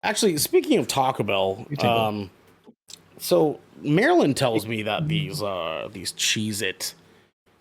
Actually, speaking of Taco Bell, so Marilyn tells me that these Cheez-It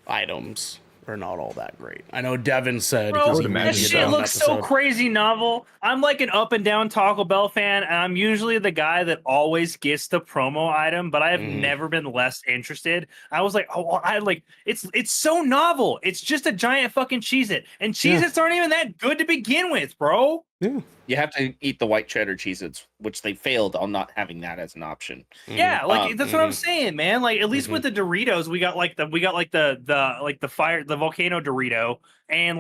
items are not all that great. I know Devin said because Bro, he that reviewed shit it on an looks so episode. crazy novel. I'm like an up and down Taco Bell fan, and I'm usually the guy that always gets the promo item, but I have never been less interested. I was like, oh, I like it's so novel. It's just a giant fucking Cheez-It, and Cheez-Its aren't even that good to begin with, bro. Yeah. You have to eat the white cheddar Cheez-Its, which they failed on not having that as an option. Yeah, like that's what I'm saying, man. Like at least with the Doritos, we got like the volcano Dorito and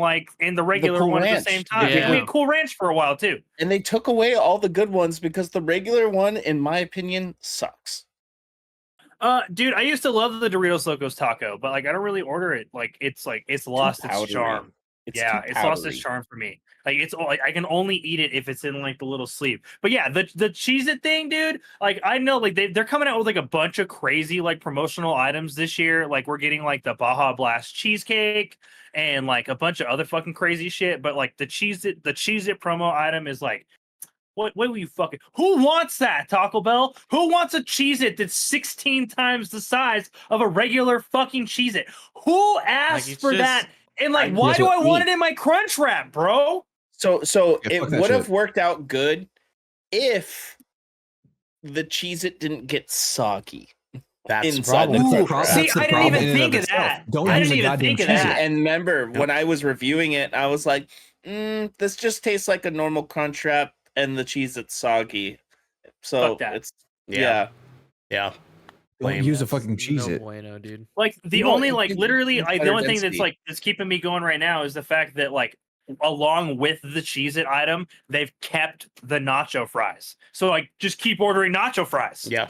the regular Cool one Ranch. at the same time. Yeah. And we had Cool Ranch for a while too. And they took away all the good ones because the regular one, in my opinion, sucks. Dude, I used to love the Doritos Locos Taco, but like I don't really order it. It's lost its charm. It's lost its charm for me. Like I can only eat it if it's in like the little sleeve. But yeah, the Cheez-It thing, dude. Like I know like they're coming out with like a bunch of crazy like promotional items this year. Like we're getting like the Baja Blast cheesecake and like a bunch of other fucking crazy shit. But like the Cheez-It promo item is like, what will you fucking who wants that, Taco Bell? Who wants a Cheez-It that's 16 times the size of a regular fucking Cheez-It? Who asked for that? And like, why do I want it in my Crunch Wrap, bro? So it would have worked out good if the Cheez-It didn't get soggy. That's the inside problem. See, I didn't even think of that. I didn't even think of that. And remember, when I was reviewing it, I was like, this just tastes like a normal Crunch Wrap, and the Cheez-It's soggy. So it's yeah. Don't use a fucking Cheez-It. No bueno, dude. Like the only like literally the only thing that's like that's keeping me going right now is the fact that like along with the Cheez-It item, they've kept the nacho fries. So like just keep ordering nacho fries. Yeah.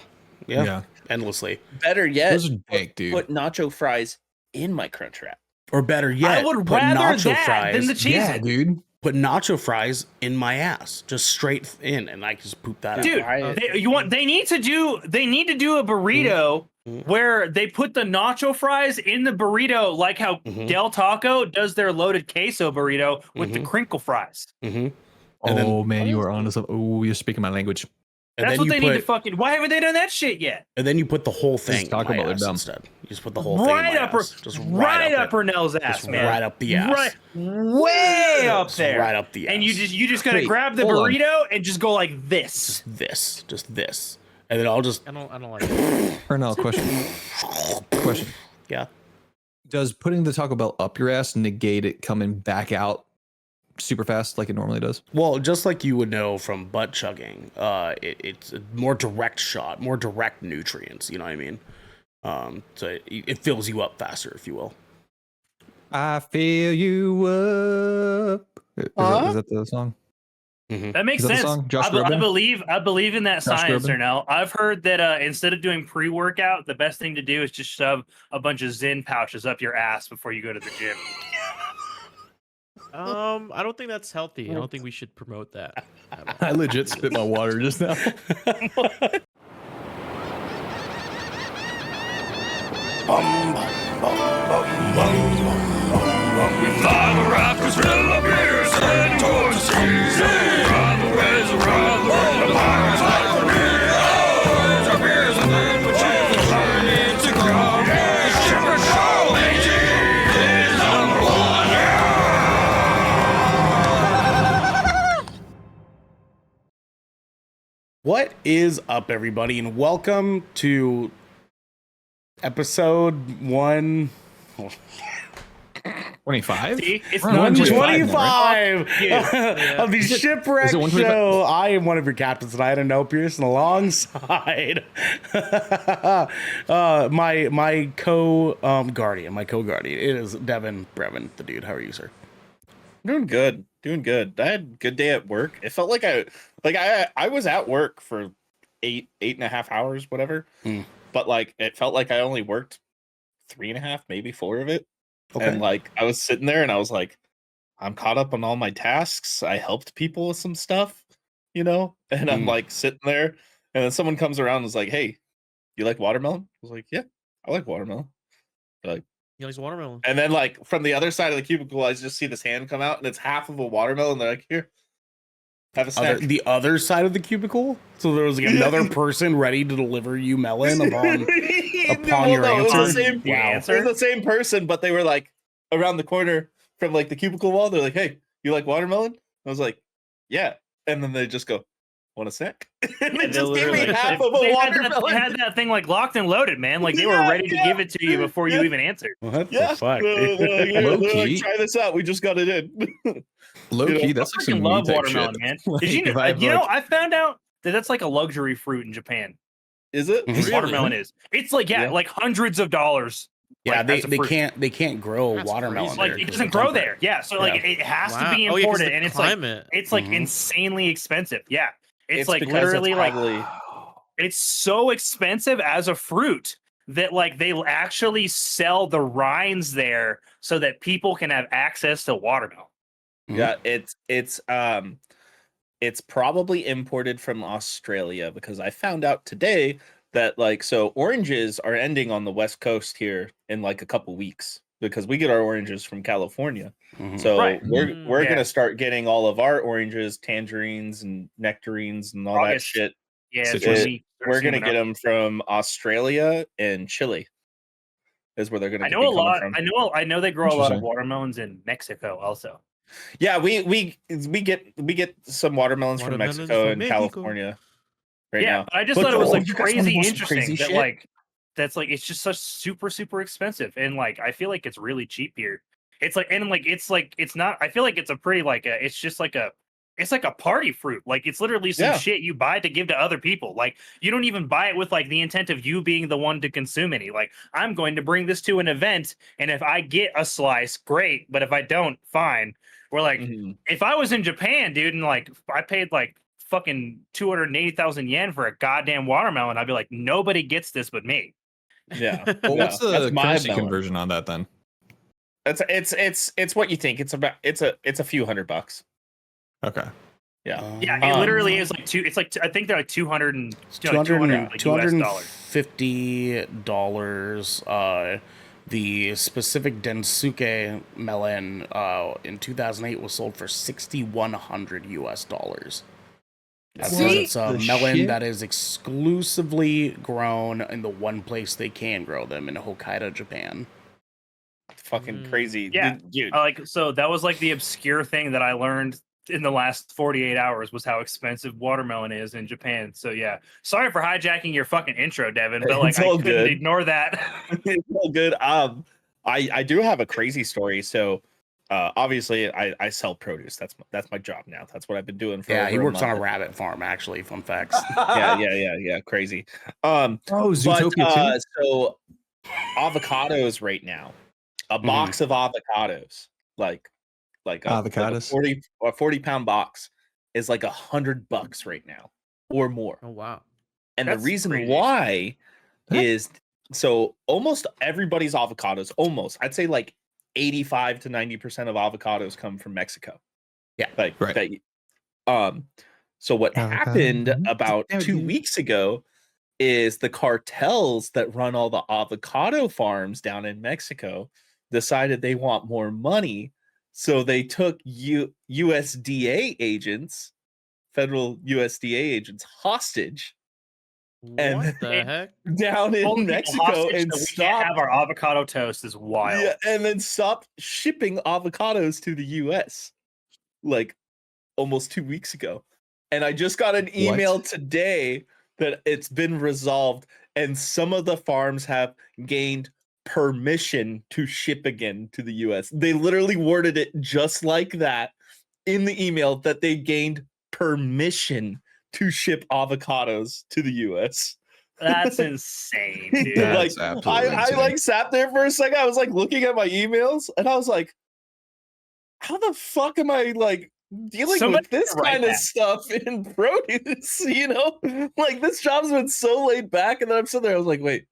Endlessly. Better yet, Those are dank, dude. put nacho fries in my Crunch Wrap. Or better yet, I would put rather nacho that fries than the Cheez-It. Yeah, dude. Put nacho fries in my ass, just straight in, and I just poop that Dude, out. they need to do a burrito where they put the nacho fries in the burrito, like how Del Taco does their loaded queso burrito with the crinkle fries. Oh man, you are onto something. Oh, you're speaking my language. And That's then what you they put, need to fucking. Why haven't they done that shit yet? And then you put the whole thing in Talk my about ass dumb. instead. You just put the whole thing in my ass. Just right up her Nell's ass, just man. right up the ass. Way up Just there. right up the ass. And you just gotta Wait, grab the hold on. burrito and just go like this. Just this. And then I'll just I don't like it. Pernell, question. yeah. Does putting the Taco Bell up your ass negate it coming back out super fast like it normally does? Well, just like you would know from butt chugging, it's a more direct shot, more direct nutrients. You know what I mean? So it fills you up faster, if you will. I fill you up. Is that the song? That makes Is that the sense. song? Josh I Groban? believe in that Josh science, Groban? Ernell. I've heard that instead of doing pre-workout, the best thing to do is just shove a bunch of Zen pouches up your ass before you go to the gym. I don't think that's healthy. I don't think we should promote that. I legit spit my water just now. What is up, everybody, and welcome to episode 25? See? It's We're not on 125 Yeah. of the Shipwreck is it 125? show. I am one of your captains tonight, and Noah Pearson, alongside my co-guardian. It is Devin Brevin, the dude. How are you, sir? Doing good. I had a good day at work. It felt like I was at work for eight and a half hours, whatever. But like it felt like I only worked 3.5, maybe 4 of it. Okay. And like I was sitting there and I was like, I'm caught up on all my tasks. I helped people with some stuff, and I'm like sitting there, and then someone comes around and is like, "Hey, you like watermelon?" I was like, "Yeah, I like watermelon." They're like, He likes watermelon. and then like from the other side of the cubicle, I just see this hand come out, and it's half of a watermelon. They're like, "Here." Have a snack. The other side of the cubicle? So there was like another person ready to deliver you melon upon your It was answer? the same, Wow. It was the same person, but they were like around the corner from like the cubicle wall. They're like, "Hey, you like watermelon?" I was like, "Yeah," and then they just go, "Want a snack?" And they just gave me half of a watermelon. They had that thing like locked and loaded, man. Like they were ready to give it to you before you even answered. What Yeah, the fuck? they're like, Low-key. try this out. We just got it in. Low You know, key, that's I like some freaking me love type watermelon, shit. man. Like, Did you know? if I have, You know, like- I found out that that's like a luxury fruit in Japan. Is it? Really? Watermelon is. It's like Yeah. like hundreds of dollars. Yeah, like, as a they fruit. can't grow That's watermelon crazy. there Like it 'cause doesn't of the grow temperature. there. Yeah, so like it has to be Wow. imported, the and it's climate. like Mhm. insanely expensive. Yeah, it's like because literally like probably it's so expensive as a fruit that like they actually sell the rinds there so that people can have access to watermelon. yeah, it's probably imported from Australia because I found out today that like so oranges are ending on the West Coast here in like a couple weeks because we get our oranges from California. Mhm. So Right. we're Yeah. gonna start getting all of our oranges, tangerines, and nectarines and all August. that shit. Yeah, Citrus. it's when we start We're gonna seeing get our- them from Australia and Chile. Is where they're gonna I be know a coming lot. from. I know they grow a lot of Interesting. watermelons in Mexico also. Yeah, we get some watermelons from Watermelons Mexico from and Mexico. California right Yeah, now. but I just But thought it was oh, like you guys wanna crazy know some interesting crazy that shit? like that's like it's just such super expensive and like I feel like it's really cheap here. It's like and like it's not. I feel like it's a pretty like a, it's just like a it's like a party fruit. Like it's literally some Yeah. shit you buy to give to other people. Like you don't even buy it with like the intent of you being the one to consume any. Like I'm going to bring this to an event, and if I get a slice, great. But if I don't, fine. We're like, Mhm. if I was in Japan, dude, and like I paid like fucking 280,000 yen for a goddamn watermelon, I'd be like, nobody gets this but me. Yeah. Well, yeah, what's the that's my currency melon. conversion on that then? It's what you think. It's a few $100. Okay. Yeah. Yeah, it literally is like two. It's like I think they're like 200 and like 200 like US dollars. $250. The specific Densuke melon in 2008 was sold for $6,100 US. That's because See? it's a The melon shit? that is exclusively grown in the one place they can grow them, in Hokkaido, Japan. Fucking crazy. Yeah. Dude. Like so that was like the obscure thing that I learned in the last 48 hours was how expensive watermelon is in Japan. So yeah, sorry for hijacking your fucking intro, Devin, but like It's I all couldn't good. ignore that. It's all good. I do have a crazy story. So obviously I sell produce. That's my job now. That's what I've been doing for Yeah, over he a works on a month. rabbit farm, actually. Fun facts. Yeah. Crazy. Oh, Zootopia too? So avocados right now. A box of avocados, like Avocados? a 40-pound box is like $100 right now or more. Oh wow. And That's the reason crazy. why That- is so almost everybody's avocados, I'd say like 85 to 90% of avocados come from Mexico. Yeah, Like right. so what happened Avocado. about Yeah, 2 dude. weeks ago is the cartels that run all the avocado farms down in Mexico decided they want more money. So they took USDA agents, federal USDA agents, hostage And- What the heck? down in Holding people Mexico hostage and so we can't stopped have our avocado toast is wild. Yeah, and then stopped shipping avocados to the US like almost 2 weeks ago. And I just got an email today that it's been resolved and some of the farms have gained permission to ship again to the US. They literally worded it just like that in the email that they gained permission to ship avocados to the US. That's insane, dude. That's Like absolutely I insane. like sat there for a second. I was like looking at my emails and I was like, how the fuck am I like dealing Somebody with this need to write kind of that. stuff in produce? You know, like this job's been so laid back, and then I'm sitting there. I was like, wait,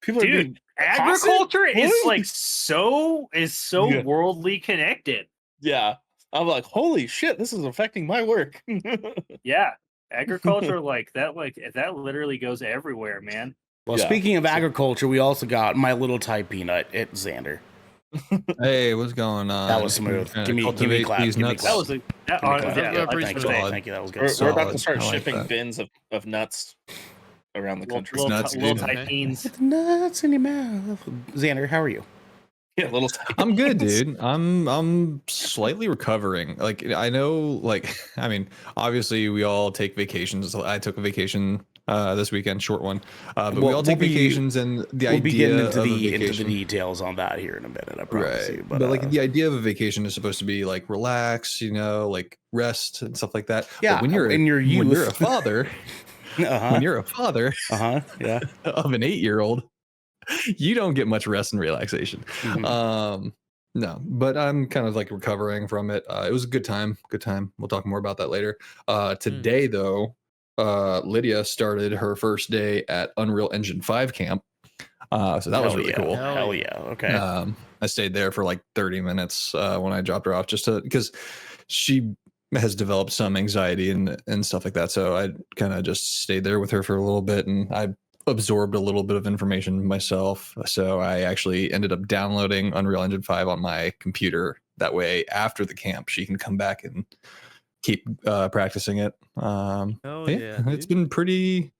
people are Dude, being Agriculture is What? like so Yeah. worldly connected. yeah. I'm like, holy shit, this is affecting my work. Yeah. Agriculture like that literally goes everywhere, man. Well, Yeah. speaking of agriculture, we also got my little Thai peanut at Xander. Hey, what's going on? That was smooth. Trying to Give me cultivate clap. these Give me nuts. clap. That was a that, Give me clap. yeah, Yeah, I pretty think smooth. so. Thank you. That was good. We're about to Solid. start I like shipping that. bins of nuts around the country. Nuts, Little dude. tight beans. With the nuts in your mouth. Xander, how are you? Yeah, little tiny I'm good, bins. dude. I'm slightly recovering. Like I know, like I mean, obviously we all take vacations. I took a vacation this weekend, short one. But we Well, all take we'll be- vacations, and the We'll be getting idea into of a the vacation. details on that here in a minute. I promise Right, you. but like the idea of a vacation is supposed to be like relax, like rest and stuff like that. yeah, But when you're in your youth, when you're a father, uh-huh, when you're a father yeah. of an 8-year-old, you don't get much rest and relaxation. Mhm. No, but I'm kind of like recovering from it. It was a good time. Good time. We'll talk more about that later. Today, though, Lydia started her first day at Unreal Engine 5 camp. So that was Hell really yeah. cool. Hell yeah. Okay. I stayed there for like 30 minutes when I dropped her off just because she has developed some anxiety and stuff like that. So I kind of just stayed there with her for a little bit, and I absorbed a little bit of information myself. So I actually ended up downloading Unreal Engine 5 on my computer. That way, after the camp, she can come back and keep practicing it. Oh yeah, It's dude. been pretty.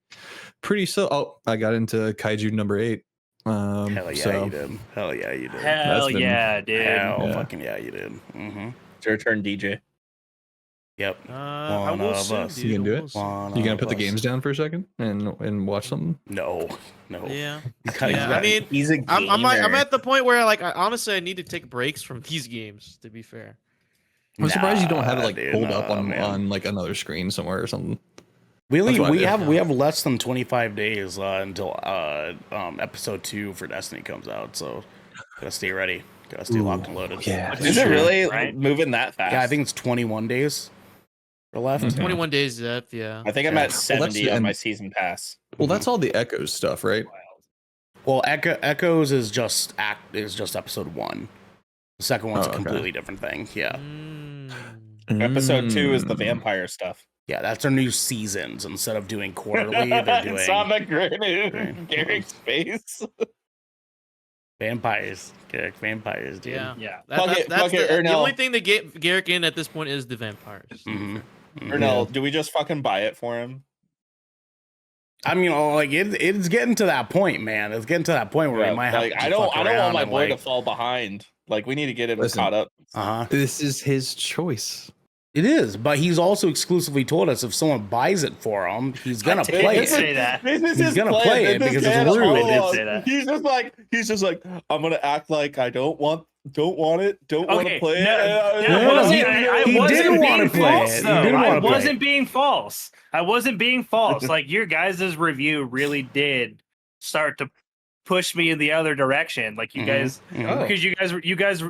So, I got into Kaiju number 8. Hell yeah, so you did. Hell yeah, you did. Hell been- yeah, dude. Hell Yeah. fucking yeah, you did. It's your turn, DJ. Yep. I One will of soon, us. dude. You can do I it? will soon. One You gonna of put the us. games down for a second and watch something? No. Yeah. He's kinda- Yeah, I mean, He's a gamer. I'm at the point where like honestly I need to take breaks from these games. To be fair. I'm surprised you don't have it Nah, like dude, pulled up nah, on man. like another screen somewhere or something. We That's what I do. have less than 25 days until episode 2 for Destiny comes out, so gotta stay ready. Gotta stay locked and loaded. yeah. Is it really Right? moving that fast? Yeah, I think it's 21 days are left. Mhm. 21 days left. Yeah. I think I'm Yeah. at 70 on and- my season pass. Well, that's all the Echoes stuff, right? Well, Echoes is just episode 1. The second one's Oh, a okay. completely different thing. Yeah. Episode 2 is the Mm. vampire stuff. Yeah, that's their new seasons. Instead of doing quarterly, they're doing Sonic Grenade, Right. Garrick's face. vampires. Correct, vampires, dude. Yeah. Yeah. Fuck it, That's the Ernell. only thing that get Garrick in at this point is the vampires. Mhm. Or no, do we just fucking buy it for him? I mean, like it's getting to that point, man. It's getting to that point where Yeah, we might have. like, to I don't fuck want around my and, boy to like, fall behind. Like, we need to get him Listen. caught up. Uh-huh. This is his choice. It is, but he's also exclusively told us if someone buys it for him, he's gonna I play did it. say that. This is He's his gonna plan. play it This because it's man rude. all I did along, say that. He's just like, I'm gonna act like I don't want it, don't want to Okay, play no, it. no, No, wasn't- he- I he wasn't didn't being wanna play false, it. He though. didn't I wanna play wasn't it. being false. I wasn't being false. Like your guys' review really did start to push me in the other direction. Like you Mhm, guys, mhm. because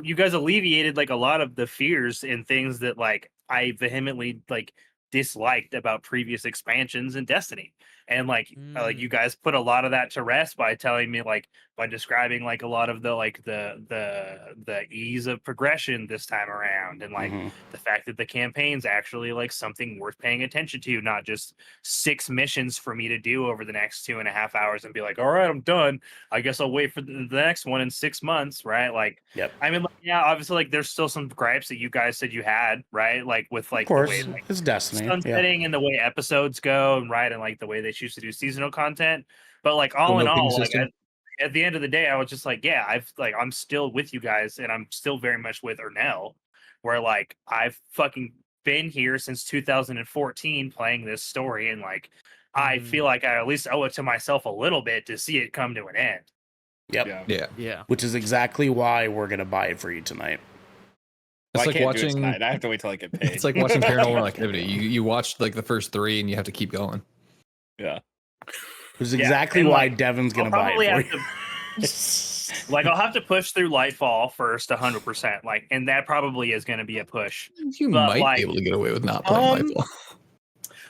you guys alleviated like a lot of the fears and things that like I vehemently like disliked about previous expansions in Destiny. And like you guys put a lot of that to rest by telling me like by describing like a lot of the like the ease of progression this time around, and like Mhm. the fact that the campaign's actually like something worth paying attention to, not just 6 missions for me to do over the next 2.5 hours and be like, all right, I'm done. I guess I'll wait for the next one in 6 months, right? Like, Yep. I mean, like, yeah, obviously, like there's still some gripes that you guys said you had, right? Like with like Of course, the way like it's Destiny. Yeah. sunsetting and the way episodes go, and right, and like the way they choose to do seasonal content. But like all in milking all, like system. at the end of the day, I was just like, yeah, I'm still with you guys, and I'm still very much with Ernell, where like I've fucking been here since 2014 playing this story, and like I feel like I at least owe it to myself a little bit to see it come to an end. Yep. Yeah. Yeah. Which is exactly why we're gonna buy it for you tonight. Well, It's I like can't do it watching. tonight. I have to wait till I get paid. It's like watching Paranormal Activity. You watch like the first 3 and you have to keep going. Yeah. Which is Yeah, exactly and, why like, Devin's I'll gonna buy probably it for have you. to like I'll have to push through Lightfall first 100%, like, and that probably is going to be a push. You But, might like, be able to get away with not playing Lightfall.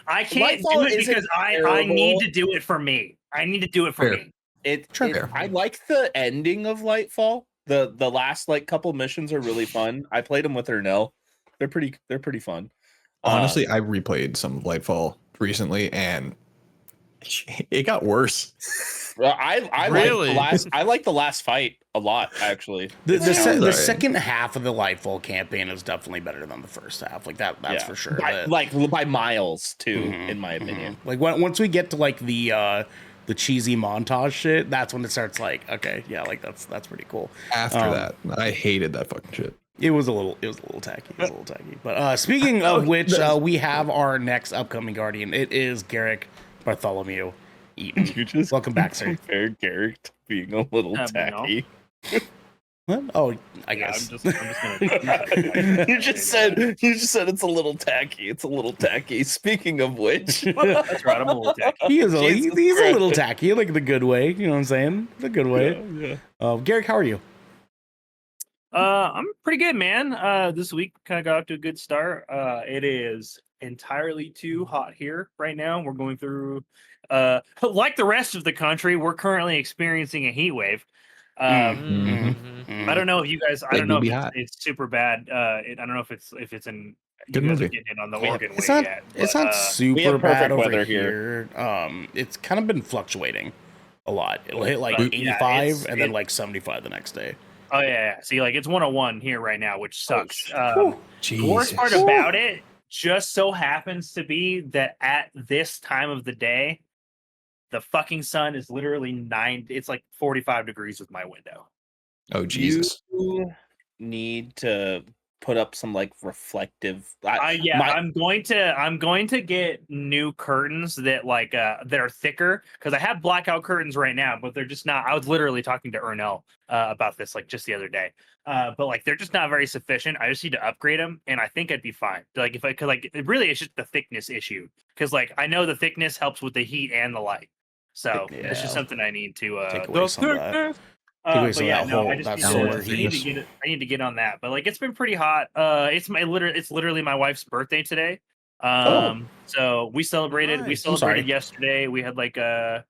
I can't Lightfall do it isn't because I need terrible. to do it for me. I need to do it for Fair. me. Fair. I like the ending of Lightfall. The last like couple missions are really fun. I played them with Ernell. They're pretty fun. Honestly, I replayed some of Lightfall recently and it got worse. I Really? like the last fight a lot, actually. The alright. second half of the Lightfall campaign is definitely better than the first half. Like that's for sure. By miles too, in my opinion. Like once we get to like the cheesy montage shit, that's when it starts like, okay, yeah, like that's pretty cool. After that, I hated that fucking shit. It was a little tacky. But speaking of which, we have our next upcoming Guardian. It is Garrick Bartholomew Eaton. You just Welcome back, sir. compared Garrick to being a little tacky. What? Oh, I guess. I'm just gonna. You just said it's a little tacky. It's a little tacky. Speaking of which, That's right. I'm a little tacky. He's a little Christ. tacky, like the good way. You know what I'm saying? The good way. yeah. Garrick, how are you? I'm pretty good, man. This week kind of got off to a good start. It is entirely too hot here right now. We're going through, like the rest of the country, we're currently experiencing a heat wave. I don't know if you guys. I don't know if it's super bad. I don't know if it's in. Good you guys movie. are getting in on the Oregon way It's not. yet. It's but, not super have bad perfect over weather here. It's kind of been fluctuating a lot. It'll hit like But, yeah, 85 and then like 75 the next day. Oh yeah. See, like it's 101 here right now, which sucks. The Jesus. worst part about it just so happens to be that at this time of the day, the fucking sun is literally it's like 45 degrees with my window. Oh Jesus. You need to put up some like reflective. I'm going to get new curtains that that are thicker because I have blackout curtains right now, but they're just not. I was literally talking to Ernell about this like just the other day, but like they're just not very sufficient. I just need to upgrade them, and I think I'd be fine. Like because really it's just the thickness issue because like I know the thickness helps with the heat and the light, so it's just something I need to take away some of that. but yeah, no, I that just solar need to heat. get it. I need to get on that. But like, it's been pretty hot. It's literally my wife's birthday today. So we celebrated. Nice. We I'm sorry. celebrated yesterday. We had like a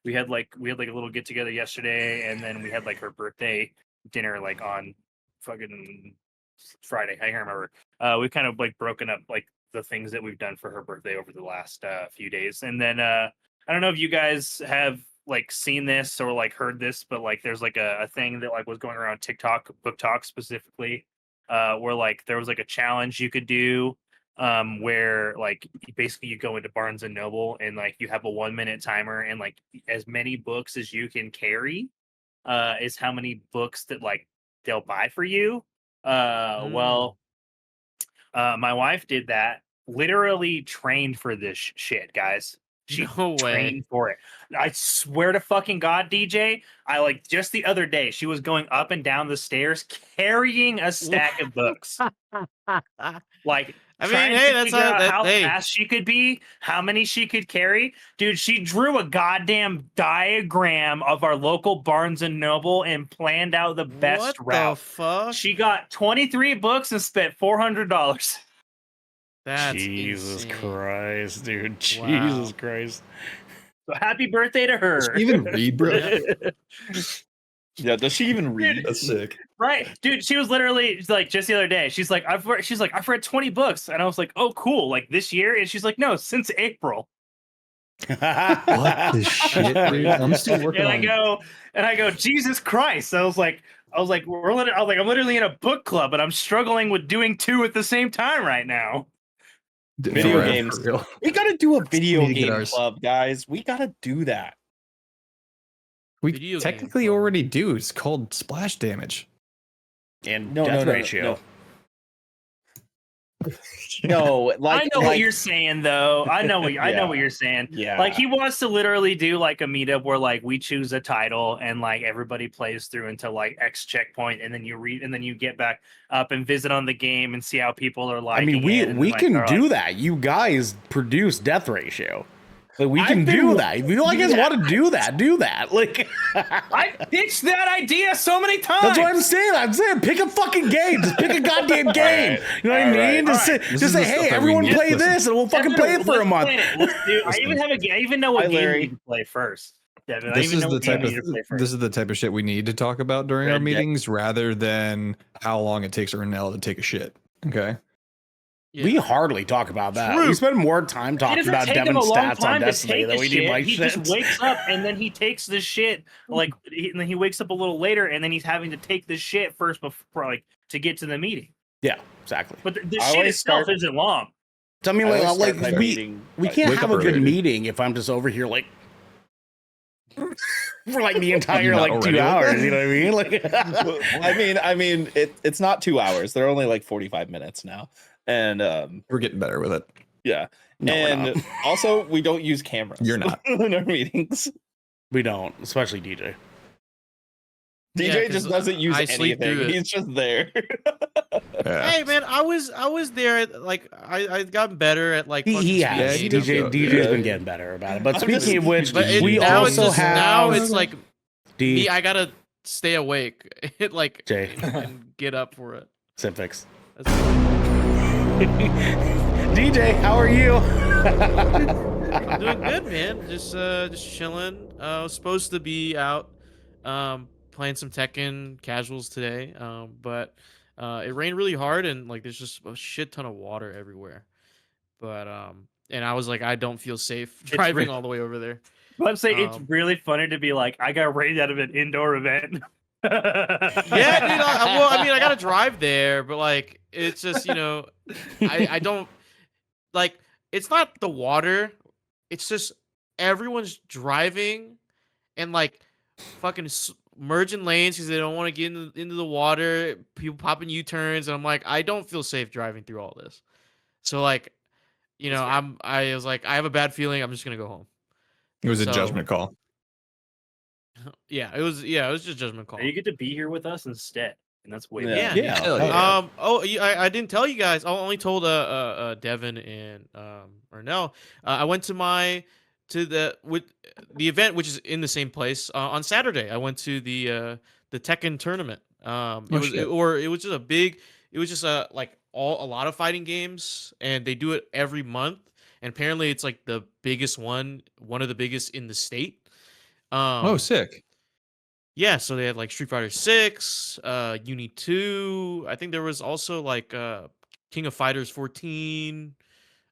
little get together yesterday, and then we had like her birthday dinner like on fucking Friday. I can't remember. We've kind of like broken up like the things that we've done for her birthday over the last few days, and then I don't know if you guys have like seen this or like heard this, but like there's like a thing that like was going around TikTok, Book Talk specifically, where like there was like a challenge you could do, where like basically you go into Barnes and Noble and like you have a 1 minute timer and like as many books as you can carry, is how many books that like they'll buy for you. Well, my wife did that. Literally trained for this shit, guys. She trained for it. I swear to fucking God, DJ. I like just the other day, she was going up and down the stairs carrying a stack of books. Like, I mean, trying hey, to that's figure out how hey. fast she could be, how many she could carry. Dude, she drew a goddamn diagram of our local Barnes and Noble and planned out the best route. The fuck? She got 23 books and spent $400. That's Jesus insane. Christ, dude. Wow. Jesus Christ. So happy birthday to her. Does she even read, bro? Yeah, does she even read? That's sick. Right, dude. She was literally like just the other day. She's like, I've read 20 books, and I was like, oh, cool. Like this year, and she's like, no, since April. What the shit, dude? I'm still working And on. I go, Jesus Christ. I was like, I'm literally in a book club, but I'm struggling with doing two at the same time right now. Video For real, games. for real. We gotta do a video need to get game ours. club, guys. We gotta do that. We Video game technically club. already do. It's called splash damage. And No, death no, ratio. No, like I know what you're saying, though. I know what you're saying. Yeah. Like he wants to literally do like a meetup where like we choose a title and like everybody plays through until like X checkpoint, and then you read and then you get back up and visit on the game and see how people are like. I mean, we can do that. You guys produce death ratio. Like we can do that. If you guys want to do that. Like I pitched that idea so many times. that's what I'm saying. Pick a fucking game. Just pick a goddamn game. You know what I mean? Just say, hey, everyone play this, and we'll fucking play it for a month. I even know what Hi, game Larry. we need to play first. Devin, I This even is know the what game type we of need to play first. this is the type of shit we need to talk about during our Red Dead. meetings, rather than how long it takes Ernell to take a shit. Okay. We hardly talk about that. True. We spend more time It talking doesn't about take him Devin's a long stats on time to Destiny take than the we do my shit. He shit. just wakes up and then he takes the shit and then he wakes up a little later and then he's having to take the shit first before like to get to the meeting. Yeah, exactly. But the shit itself isn't long. So, I mean, we can't Wake have up a good early, dude. meeting if I'm just over here like for like the entire not like 2 already hours. You know what I mean? Like, I mean, it's not 2 hours. They're only like 45 minutes now, and We're getting better with it. yeah. No, we're And not. also, we don't use cameras. You're not. in our meetings. We don't, especially DJ. DJ just doesn't use I sleep anything. through it. He's just there. Yeah. Hey man, I was there. Like I've gotten better at like. He fucking has. speaking. DJ's been getting better about it. But I'm speaking just- of which, But we now it's also just, have now it's like D me. I gotta stay awake. Like Jay and get up for it. Simfix. That's DJ, how are you? I'm doing good, man. Just chilling. I was supposed to be out playing some Tekken casuals today, but it rained really hard and like there's just a shit ton of water everywhere. But and I was like, I don't feel safe driving all the way over there. But I'm saying it's really funny to be like, I got raided out of an indoor event. Yeah, dude. Well, I mean, I gotta drive there, but like, it's just I don't like. It's not the water. It's just everyone's driving and like fucking merging lanes because they don't want to get into the water. People popping U-turns, and I'm like, I don't feel safe driving through all this. So like, I was like, I have a bad feeling. I'm just gonna go home. It was a judgment call. Yeah, it was just a judgment call. You get to be here with us instead, and that's way Yeah. better. Yeah. I didn't tell you guys. I only told Devin and Ernell. I went to the event, which is in the same place on Saturday. I went to the Tekken tournament. It was just like a lot of fighting games, and they do it every month. And apparently, it's like the biggest one of the biggest in the state. Sick. Yeah, so they had like Street Fighter 6, Uni 2. I think there was also like King of Fighters 14,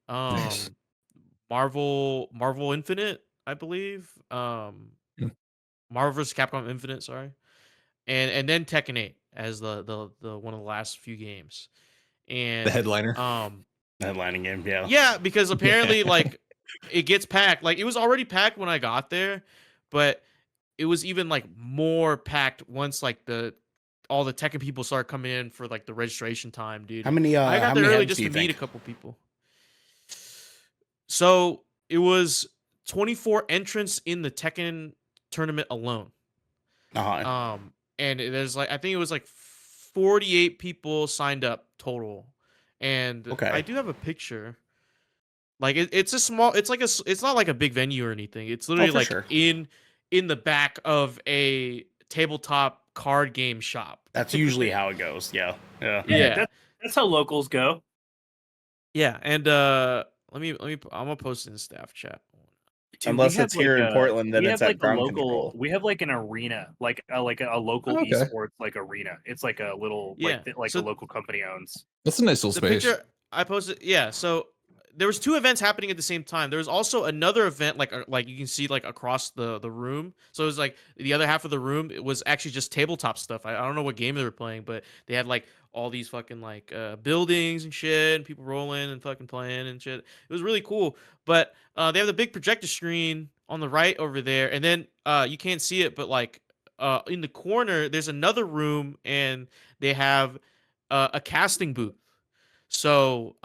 Nice. Marvel Infinite, I believe. Marvel vs. Capcom Infinite, sorry. And then Tekken 8 as the one of the last few games. And The headliner. Headlining game, yeah. Yeah, because apparently like it gets packed. Like it was already packed when I got there, but it was even like more packed once like all the Tekken people started coming in for like the registration time, dude. How many? I got how there many early heads just do you to meet a think? couple people. So it was 24 entrants in the Tekken tournament alone. Uh-huh. And there's like I think it was like 48 people signed up total. And Okay. I do have a picture. Like it's a small. It's not like a big venue or anything. It's literally for like sure. in the back of a tabletop card game shop. That's usually how it goes. Yeah. Yeah. That's how locals go. Yeah, and let me. I'm gonna post in the staff chat. Dude, Unless we it's have, here like, in Portland, then we it's have at like a ground local. control. We have like an arena, like a local Okay. esports like arena. It's like a little like so a local company owns. That's a nice little The space. picture I posted. Yeah, so there was 2 events happening at the same time. There was also another event like you can see like across the room. So it was like the other half of the room. It was actually just tabletop stuff. I don't know what game they were playing, but they had like all these fucking like buildings and shit, and people rolling and fucking playing and shit. It was really cool. But they have the big projector screen on the right over there, and then you can't see it, but like in the corner there's another room, and they have a casting booth. So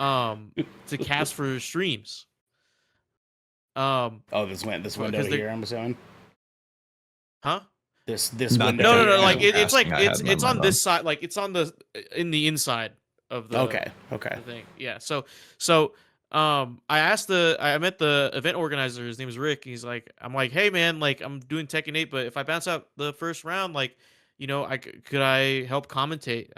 to cast for streams. This window they're- here, I'm assuming. Huh? This Not window. that No. here. Like it's like Casting, I had it's my on mind this side. Like it's on in the inside of the Okay. the thing. Yeah. So I met the event organizer. His name is Rick. He's like, I'm like, hey man, like I'm doing Tekken 8, but if I bounce out the first round, like, could I help commentate?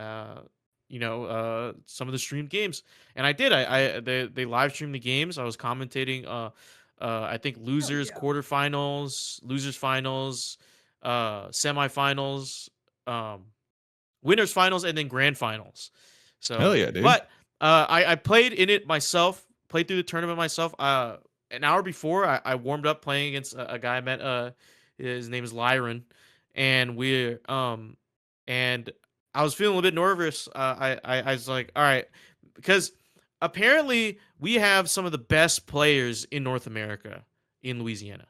Some of the streamed games, and I did. They live streamed the games. I was commentating. I think losers quarterfinals, losers finals, semifinals, winners finals, and then grand finals. So Hell yeah, dude. But I played in it myself. Played through the tournament myself. An hour before, I warmed up playing against a guy I met. His name is Lyron, and and I was feeling a little bit nervous. I was like, all right, because apparently we have some of the best players in North America in Louisiana.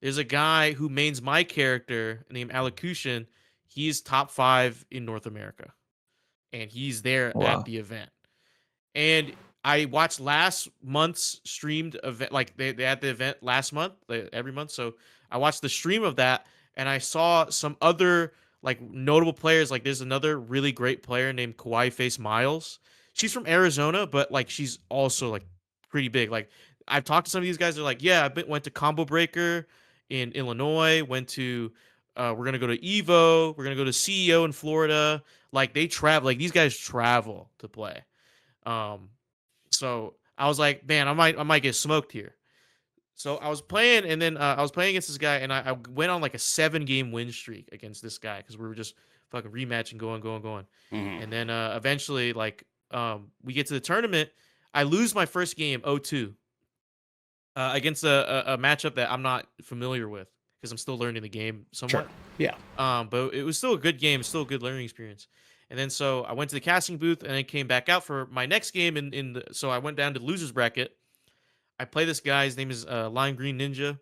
There's a guy who mains my character named Alacution. He's top 5 in North America, and he's there Wow. at the event. And I watched last month's streamed event, like they had the event last month, every month. So I watched the stream of that, and I saw some other like notable players. Like there's another really great player named Kawaii Face Miles. She's from Arizona, but like she's also like pretty big. Like I've talked to some of these guys. They're like, yeah, went to Combo Breaker in Illinois. Went to we're gonna go to Evo. We're gonna go to CEO in Florida. Like they travel. Like these guys travel to play. So I was like, man, I might get smoked here. So I was playing, and then I was playing against this guy, and I went on like a 7-game win streak against this guy because we were just fucking rematching, going. Mhm. And then eventually, like, we get to the tournament. I lose my first game 0-2 against a matchup that I'm not familiar with because I'm still learning the game somewhat. Sure. Yeah. But it was still a good game, still a good learning experience. And then so I went to the casting booth and then came back out for my next game. So I went down to the losers bracket. I play this guy. His name is Lime Green Ninja,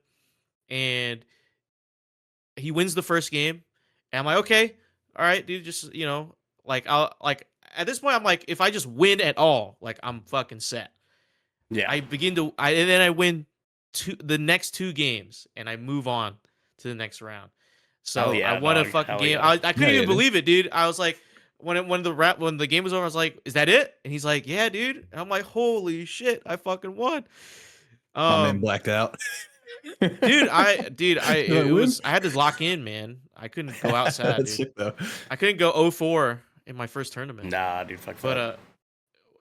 and he wins the first game. And I'm like, okay, all right, dude, just like I'll like at this point I'm like, if I just win at all, like I'm fucking set. Yeah. And then I win the next 2 games, and I move on to the next round. So Hell yeah, I won a dog. fucking Hell game. yeah. I couldn't Yeah, even dude. believe it, dude. I was like, when the game was over, I was like, "Is that it?" And he's like, "Yeah, dude." And I'm like, "Holy shit, I fucking won!" My man blacked out. Dude, I Did I had to lock in, man. I couldn't go outside, That's dude. sick though. I couldn't go 0-4 in my first tournament. Nah, dude, fuck But that.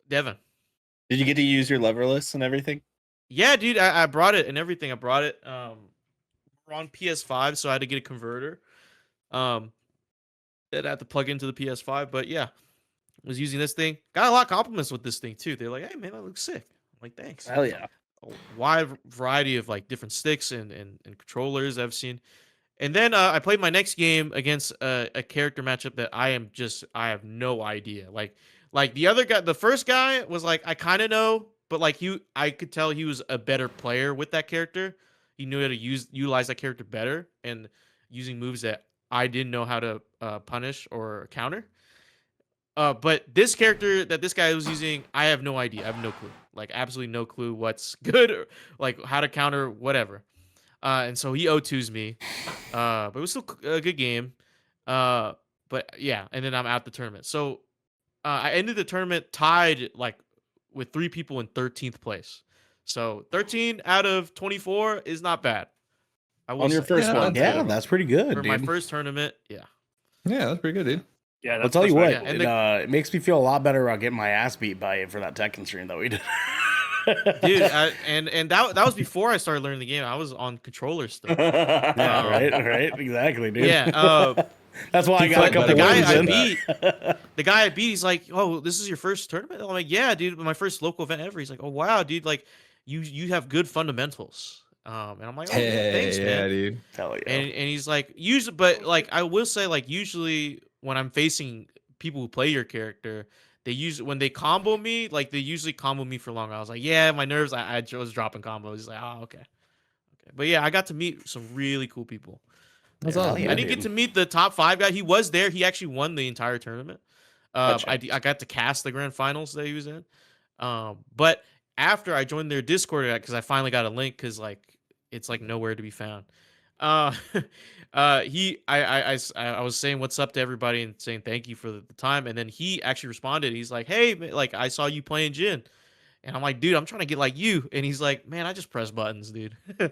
Devin, Did you get to use your leverless and everything? yeah, dude, I brought it and everything. I brought it. We're on PS5, so I had to get a converter. That I had to plug into the PS5, but yeah, was using this thing. Got a lot of compliments with this thing too. They're like, "Hey, man, that looks sick." I'm like, "Thanks." Hell yeah. A wide variety of like different sticks and controllers I've seen. And then I played my next game against a character matchup that I have no idea. Like the other guy, the first guy was like I kind of know, but like I could tell he was a better player with that character. He knew how to utilize that character better and using moves that I didn't know how to punish or counter. But this character that this guy was using, I have no idea. I have no clue. Like absolutely no clue what's good or like how to counter whatever. And so he O2s me. But it was still a good game. But yeah, and then I'm out the tournament. So I ended the tournament tied like with 3 people in 13th place. So 13 out of 24 is not bad. I will On your say. first one. Yeah, that's pretty good, For dude. my first tournament, yeah. Yeah, that's pretty good, dude. Yeah, I'll that's tell you what, yeah, and it makes me feel a lot better about getting my ass beat by it for that Tekken stream that we did. Dude, and that was before I started learning the game. I was on controller stuff. Yeah, right, exactly, dude. Yeah, that's why I got a But couple the guy wins I in. beat, the guy I beat, he's like, "Oh, this is your first tournament?" I'm like, "Yeah, dude, my first local event ever." He's like, "Oh, wow, dude, like you have good fundamentals." And I'm like, "Oh, thanks, yeah, man." dude. Hell yeah. And he's like, usually, but like I will say, like usually when I'm facing people who play your character, when they combo me, like they usually combo me for longer. I was like, yeah, my nerves. I was dropping combos. He's like, oh, okay. But yeah, I got to meet some really cool people. That's Yeah, awesome. yeah, I didn't get to meet the top 5 guy. He was there. He actually won the entire tournament. Gotcha. I got to cast the grand finals that he was in. But after I joined their Discord, because I finally got a link, because like it's like nowhere to be found. I was saying what's up to everybody and saying thank you for the time, and then he actually responded. He's like, "Hey, like I saw you playing Jin," and I'm like, "Dude, I'm trying to get like you." And he's like, "Man, I just press buttons, dude." I'm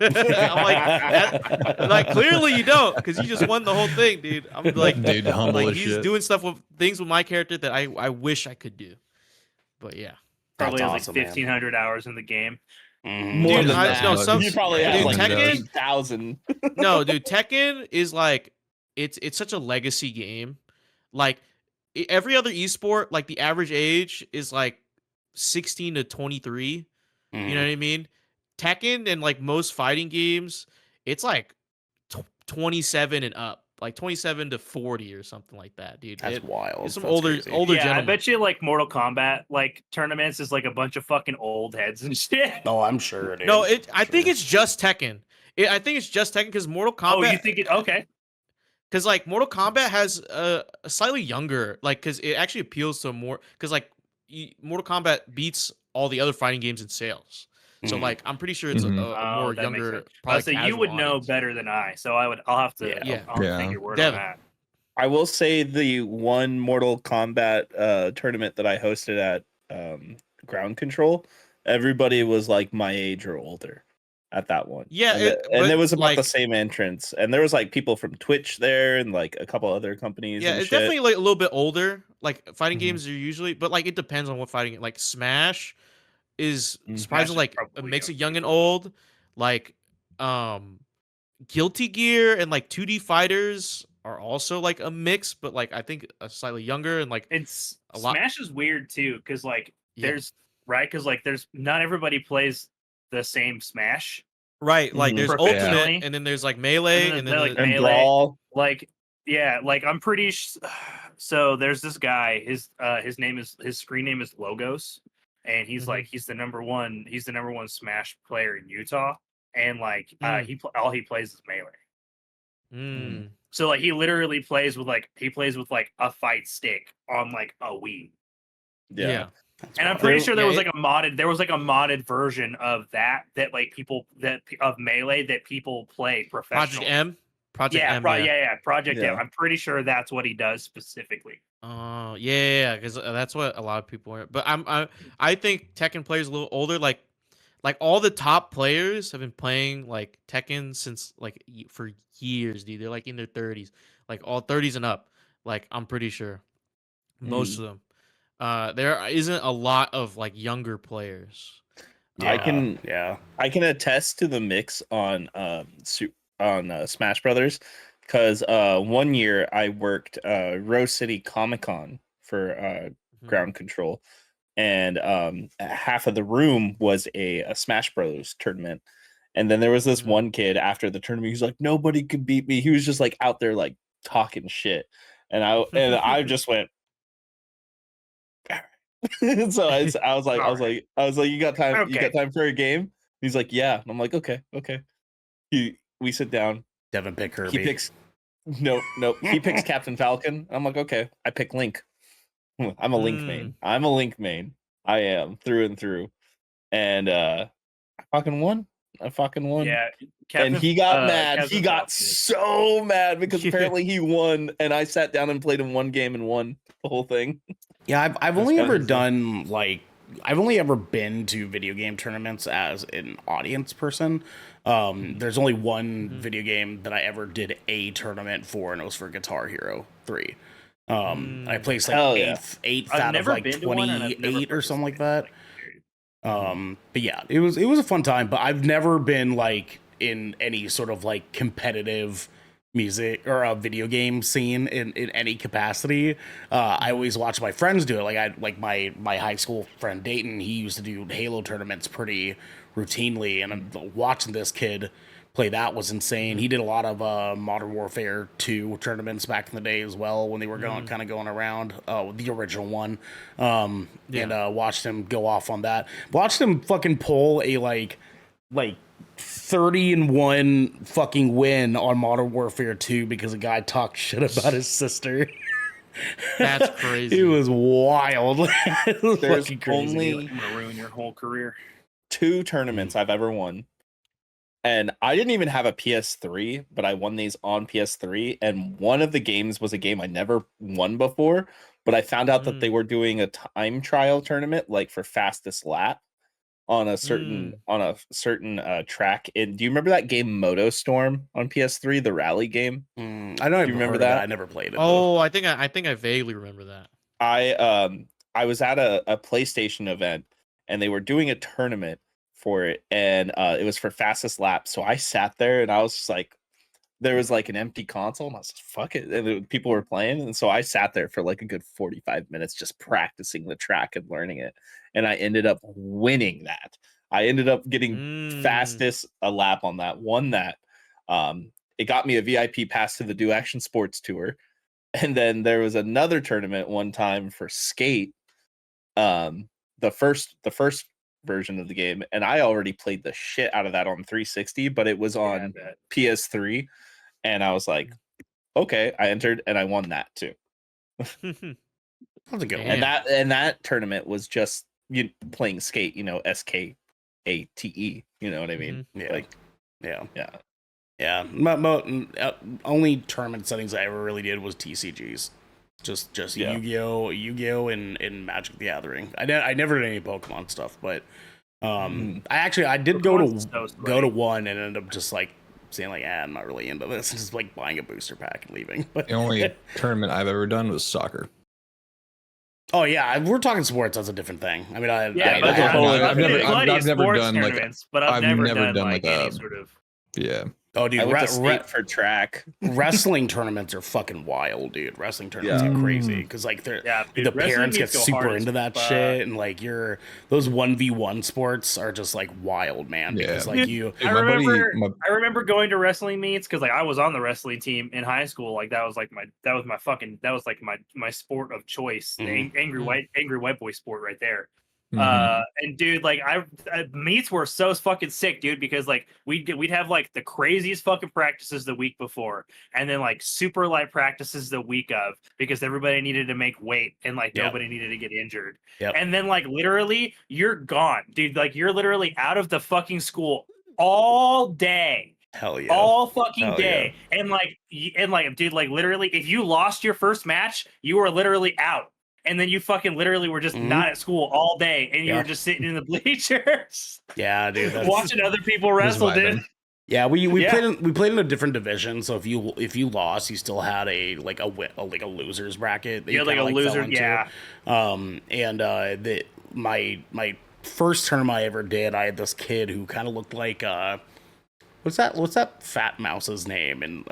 like, clearly you don't, because you just won the whole thing, dude. I'm like, Dude, humble like as he's shit. doing stuff with things with my character that I wish I could do, but yeah. Probably That's has awesome, like man. 1,500 hours in the game. Mhm. More Dude, than that, no, bud. some- You probably Dude, have like Tekken- 8,000. No, dude, Tekken is like it's such a legacy game. Like every other esport, like the average age is like 16 to 23. You know what I mean? Tekken and like most fighting games, it's like 27 and up, like 27 to 40 or something like that, dude. That's wild. It's some That's older crazy. Yeah, gentlemen. I bet you like Mortal Kombat like tournaments is like a bunch of fucking old heads and shit. Oh, I'm sure. Dude. No, I think it's just Tekken. I think it's just Tekken because Mortal Kombat. Oh, you think it? Okay. Because like Mortal Kombat has a slightly younger, like, because it actually appeals to more, because like Mortal Kombat beats all the other fighting games in sales. So like I'm pretty sure it's a more that makes younger, sense. probably So you would know better than I. So I'll have to. Yeah. I'll take your word Devin. on that. I will say the one Mortal Kombat tournament that I hosted at Ground Control, everybody was like my age or older at that one. Yeah, and it was about like, the same entrance, and there was like people from Twitch there and like a couple other companies. yeah, and it's shit. definitely like a little bit older. Like fighting Mhm. games are usually, but like it depends on what fighting. Like Smash is Smash surprisingly is like a probably mix of young young and people. old. Like Guilty Gear and like 2D fighters are also like a mix, but like I think slightly younger and like It's a lot. Smash is weird too because like Yeah. there's right because like there's not everybody plays the same Smash. Right, like Mhm. there's Professionally. Ultimate, and then there's like Melee, and then like and Melee. Brawl. Like yeah, like I'm pretty. So there's this guy. His screen name is Logos, and he's like he's the number one Smash player in Utah, and like all he plays is Melee. Mm. So like he literally plays with like a fight stick on like a Wii. Yeah. And I'm pretty sure there was like a modded version of that like people of Melee that people play professionally. Project M. Project Yeah. M. I'm pretty sure that's what he does specifically. Oh yeah, because that's what a lot of people are. But I think Tekken players a little older. Like all the top players have been playing like Tekken since like for years, dude. They're like in their 30s, like all 30s and up. Like I'm pretty sure most of them. There isn't a lot of like younger players. I can Yeah. I can attest to the mix on Smash Brothers because one year I worked Rose City Comic Con for Ground Control, and half of the room was a Smash Brothers tournament, and then there was this one kid after the tournament. He's like, nobody could beat me. He was just like out there like talking shit, and I just went. So I was like, you got time? Okay. You got time for a game? He's like, yeah. And I'm like, okay. We sit down. Devin pick Kirby. He picks no. He picks Captain Falcon. I'm like, okay. I pick Link. I'm a Link main. I'm a Link main. I am through and through. And I fucking won. Yeah, and he got mad. Captain He got so mad because apparently he won, and I sat down and played in one game and won the whole thing. Yeah, I've only ever done like I've only ever been to video game tournaments as an audience person. There's only one video game that I ever did a tournament for, and it was for Guitar Hero 3. I placed like eighth out of like 28 or something like that. But yeah, it was a fun time, but I've never been like in any sort of like competitive music or a video game scene in any capacity. I always watch my friends do it. Like my high school friend Dayton, he used to do Halo tournaments pretty routinely, and I'm watching this kid play that was insane. He did a lot of Modern Warfare 2 tournaments back in the day as well when they were going around the original one. And watched him go off on that. Watched him fucking pull a like 30-1 fucking win on Modern Warfare 2 because a guy talked shit about his sister. That's crazy. It was wild. It was There's fucking crazy. only I'm gonna ruin your whole career. 2 tournaments I've ever won. And I didn't even have a PS3, but I won these on PS3. And one of the games was a game I never won before, but I found out that they were doing a time trial tournament, like for fastest lap on a certain track. And do you remember that game Moto Storm on PS3, the rally game? I know. Do you remember that? I never played it. Oh, I think I vaguely remember that. I was at a PlayStation event, and they were doing a tournament for it, and it was for fastest lap. So I sat there and I was just like, there was like an empty console, and I was like, fuck it. And people were playing. And so I sat there for like a good 45 minutes just practicing the track and learning it. And I ended up winning that. I ended up getting fastest a lap on that, won that. It got me a VIP pass to the Do Action Sports Tour. And then there was another tournament one time for Skate. The first version of the game, and I already played the shit out of that on 360, but it was on PS3, and I was like, okay, I entered and I won that too. That's a good one. And that tournament was just playing Skate, SKATE, you know what I mean? Only tournament settings I ever really did was TCGs. Just Yu-Gi-Oh, and Magic the Gathering. I never did any Pokemon stuff, but I did go to one and ended up just like saying like, I'm not really into this, just like buying a booster pack and leaving. But the only tournament I've ever done was soccer. Oh yeah, we're talking sports. That's a different thing. I mean, I've never done like any sort of. Yeah. Oh, dude, I went to state for track. Wrestling tournaments are fucking wild, dude. Wrestling tournaments are crazy because like the parents get super into that shit, and like those 1v1 sports are just like wild, man. Because like I remember going to wrestling meets because like I was on the wrestling team in high school. Like that was my sport of choice. The angry white boy sport right there. And dude, like meets were so fucking sick, dude, because like we'd have like the craziest fucking practices the week before, and then like super light practices the week of, because everybody needed to make weight and like nobody needed to get injured. And then like literally you're gone, dude. Like you're literally out of the fucking school all day. Hell yeah. All fucking day. Yeah. And like dude, like literally if you lost your first match, you were literally out. And then you fucking literally were just not at school all day, and you were just sitting in the bleachers. Yeah, dude, watching other people wrestle, dude. Yeah, we played in a different division. So if you lost, you still had a losers bracket. Yeah, like a loser. Yeah. My first tournament I ever did, I had this kid who kind of looked like what's that fat mouse's name in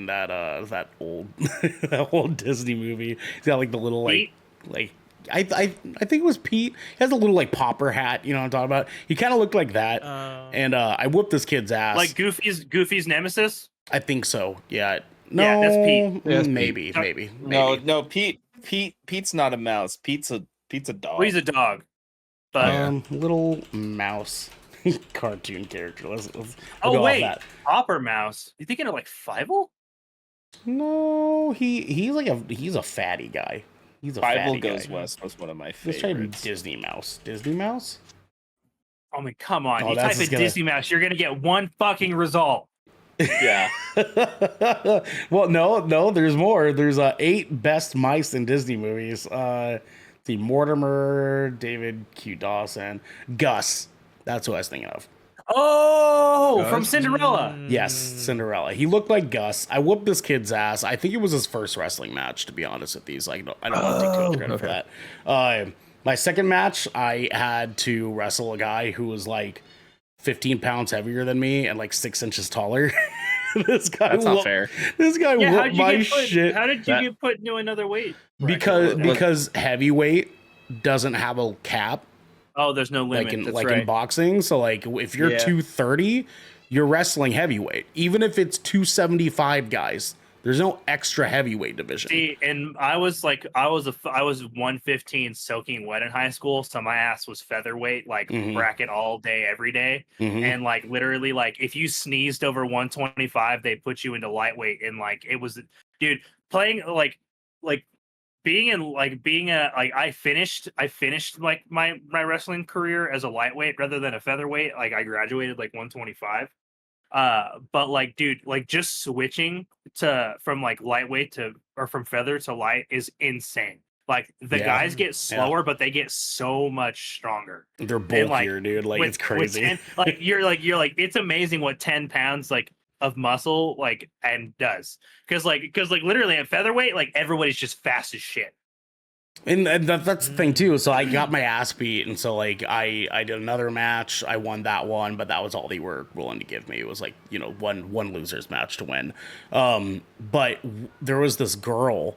that old that old Disney movie? He's got like the little like I think it was Pete. He has a little like popper hat, you know what I'm talking about? He kind of looked like that. And I whooped this kid's ass. Like Goofy's nemesis? I think so. Yeah. No, that's Pete. Yeah, maybe. No, Pete's not a mouse. Pete's a dog. Well, he's a dog. But little mouse cartoon character. Let's oh wait, Hopper Mouse. You thinking of like Fievel? No, he's a fatty guy. He's a Fievel Goes West was one of my favorites. Let's try Disney Mouse. Disney Mouse? I mean, come on. You type in Disney Mouse, you're gonna get one fucking result. Yeah. Well, no, there's more. There's 8 best mice in Disney movies. The Mortimer, David Q. Dawson, Gus. That's who I was thinking of. Oh, Gus? From Cinderella. Yes, Cinderella. He looked like Gus. I whooped this kid's ass. I think it was his first wrestling match, to be honest with these. I don't want to take too much credit for that. My second match, I had to wrestle a guy who was like 15 pounds heavier than me and like 6 inches taller. That's not fair. This guy whooped my shit. How did you get put into another weight? Because heavyweight doesn't have a cap. Oh, there's no limit. In boxing. So like if you're 230, you're wrestling heavyweight. Even if it's 275 guys, there's no extra heavyweight division. See, and I was 115 soaking wet in high school, so my ass was featherweight, like bracket all day, every day. And like literally, like if you sneezed over 125, they put you into lightweight, and like it was, dude, playing I finished like my wrestling career as a lightweight rather than a featherweight. Like I graduated like 125. But like, dude, like just switching from like lightweight from feather to light is insane. Like the guys get slower, but they get so much stronger. They're bulkier, dude. Like it's crazy. You're like it's amazing what 10 pounds like of muscle like and does, because literally at featherweight, like everybody's just fast as shit. And that's the thing too. So I got my ass beat, and so like I did another match. I won that one, but that was all they were willing to give me. It was like, you know, one losers match to win. But there was this girl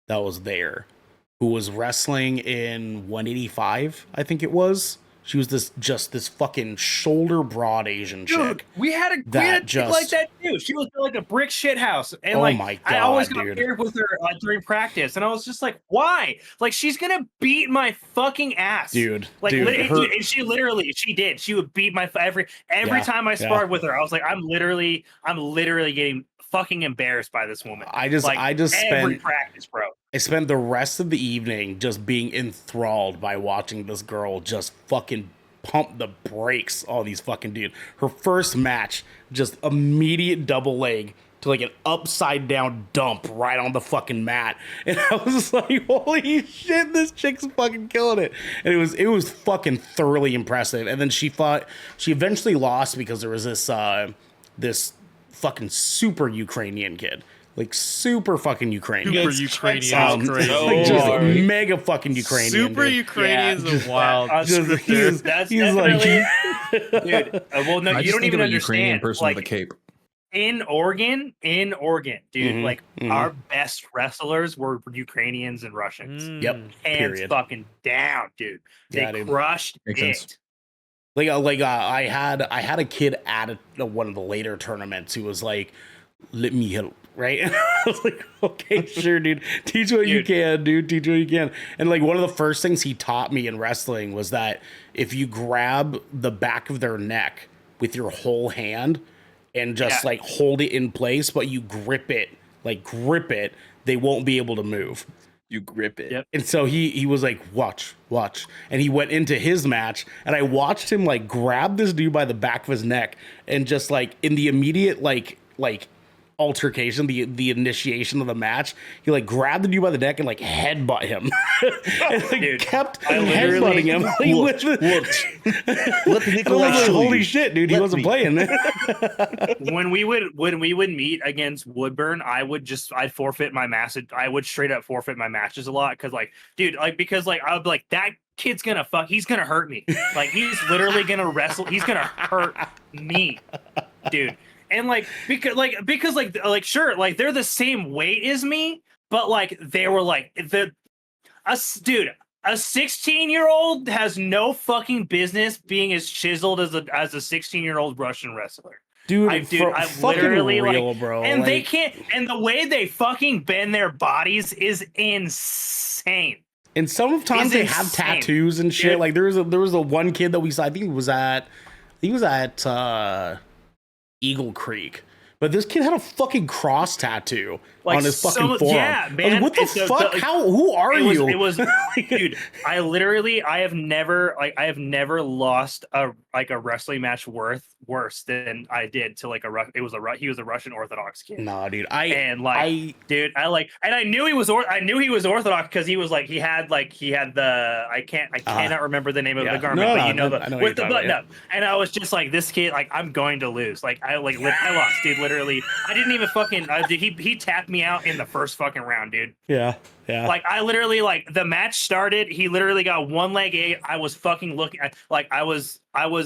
that was there who was wrestling in 185, I think it was. She was this fucking shoulder broad Asian chick. We had a chick like that too. She was like a brick shit house, and my God, I always got paired with her during practice, and I was just like, why? Like, she's gonna beat my fucking ass, dude. Like, and she did. She would beat my every time I sparred with her. I was like, I'm literally getting fucking embarrassed by this woman. I just spent practice, bro. I spent the rest of the evening just being enthralled by watching this girl just fucking pump the brakes on these fucking dudes. Her first match, just immediate double leg to like an upside down dump right on the fucking mat. And I was just like, holy shit, this chick's fucking killing it. And it was fucking thoroughly impressive. And then she eventually lost because there was this fucking super Ukrainian kid. Like super fucking Ukrainian. Super Ukrainian is crazy. Like just mega fucking Ukrainian. Super Ukrainians are wild. He's definitely, dude. Well, no, you don't even understand. Ukrainian person like, with a cape. In Oregon, dude, like our best wrestlers were Ukrainians and Russians. Yep. Hands fucking down, dude. They crushed it. Sense. I had a kid at one of the later tournaments who was like, let me help, right? And I was like, okay, sure, dude. Teach what you can, dude. Teach what you can. And like one of the first things he taught me in wrestling was that if you grab the back of their neck with your whole hand and just like hold it in place, but you grip it, they won't be able to move. You grip it. Yep. And so he was like, watch. And he went into his match, and I watched him like grab this dude by the back of his neck and just like in the immediate like altercation, the initiation of the match, he like grabbed the dude by the neck and like headbutt him. And like dude, kept headbutting him. Let the Nikolai holy shit, dude, he wasn't playing. when we would meet against Woodburn, I'd forfeit my match. I would straight up forfeit my matches a lot because like, dude, like because like I would be like, that kid's he's gonna hurt me. Like he's literally gonna wrestle. He's gonna hurt me, dude. And because sure, like they're the same weight as me, but like they were like a 16-year-old has no fucking business being as chiseled as a 16-year-old Russian wrestler. Dude, I'm literally real, like, bro. And like, they can't, and the way they fucking bend their bodies is insane. And sometimes they have tattoos and shit. Dude. Like there was a one kid that we saw. I think he was at Eagle Creek, but this kid had a fucking cross tattoo on his fucking forearm. Yeah, man. Like, what the fuck? Who are you? It was, dude. I have never lost a wrestling match worse than I did to he was a Russian Orthodox kid. Nah, dude. I knew he was Orthodox because he was like he had the I cannot remember the name of the garment, but you know with the button up. And I was just like, this kid, like I'm going to lose. Like I lost, dude. Literally, I didn't even fucking. He tapped me out in the first fucking round, dude. Yeah. Like I literally the match started. He literally got one leg eight. I was fucking looking at I was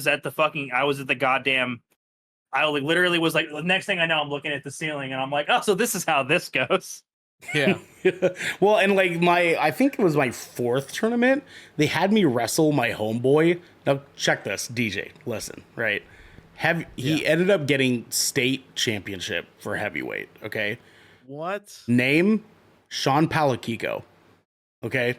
at the goddamn. I literally was like, the next thing I know, I'm looking at the ceiling and I'm like, oh, so this is how this goes. Yeah. Well, and like I think it was my fourth tournament. They had me wrestle my homeboy. Now check this, DJ. Listen, right? He ended up getting state championship for heavyweight. Okay. What? Name Sean Palakiko. Okay.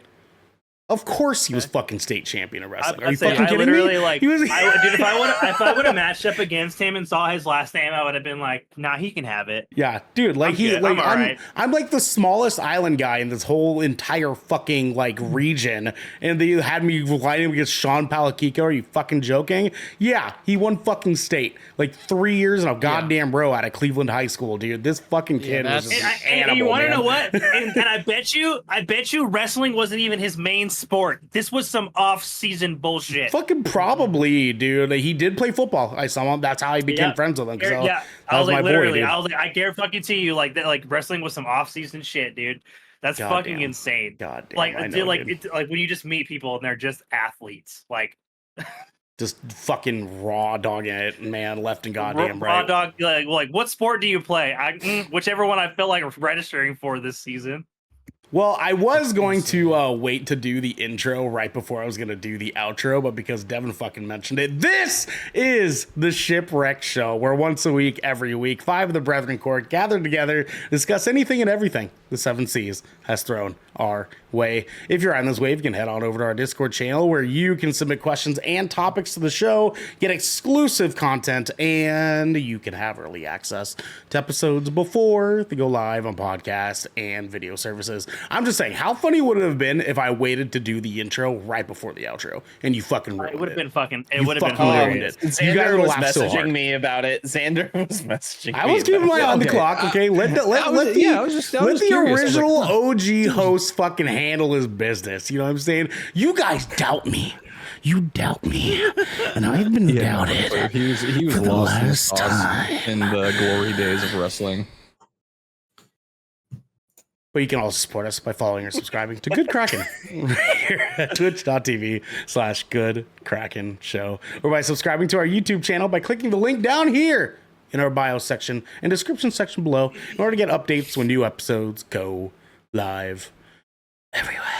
Of course he was fucking state champion of wrestling. Are you fucking kidding me? Like, dude, if I would have matched up against him and saw his last name, I would have been like, nah, he can have it. Yeah, dude. Like I'm like the smallest island guy in this whole entire fucking region, and they had me lining against Sean Palakiko. Are you fucking joking? Yeah, he won fucking state 3 years in a goddamn row out of Cleveland High School, dude. This fucking kid was just an animal, and you want to man. know what? And I bet you wrestling wasn't even his main sport. This was some off-season bullshit. Fucking probably, dude. He did play football. I saw him. That's how I became friends with him. So I was like, literally, I was like, I dare fucking see you like that. Like wrestling was some off-season shit, dude. That's fucking insane. God damn. Like, dude, like when you just meet people and they're just athletes, like just fucking raw dogging it, man, left and goddamn raw right. dog. Like, what sport do you play? Whichever one I feel like registering for this season. Well, I was going to wait to do the intro right before I was going to do the outro, but because Devin fucking mentioned it, this is the Shipwreck Show, where once a week, every week, 5 of the Brethren Court gathered together, discuss anything and everything the 7 Seas has thrown our way. If you're on this wave, you can head on over to our Discord channel where you can submit questions and topics to the show, get exclusive content, and you can have early access to episodes before they go live on podcasts and video services. I'm just saying, how funny would it have been if I waited to do the intro right before the outro and you fucking ruined it? It would have been fucking. It would have been hilarious. Xander was messaging me about it. Xander was messaging. I was keeping my eye on the clock. Okay, let the original OG host fucking handle his business. You know what I'm saying? You guys doubt me. You doubt me, and I've been doubted. He was for the lost last time in the glory days of wrestling. But you can also support us by following or subscribing to Good Kraken here at twitch.tv/Good Kraken Show, or by subscribing to our YouTube channel by clicking the link down here in our bio section and description section below in order to get updates when new episodes go live everywhere.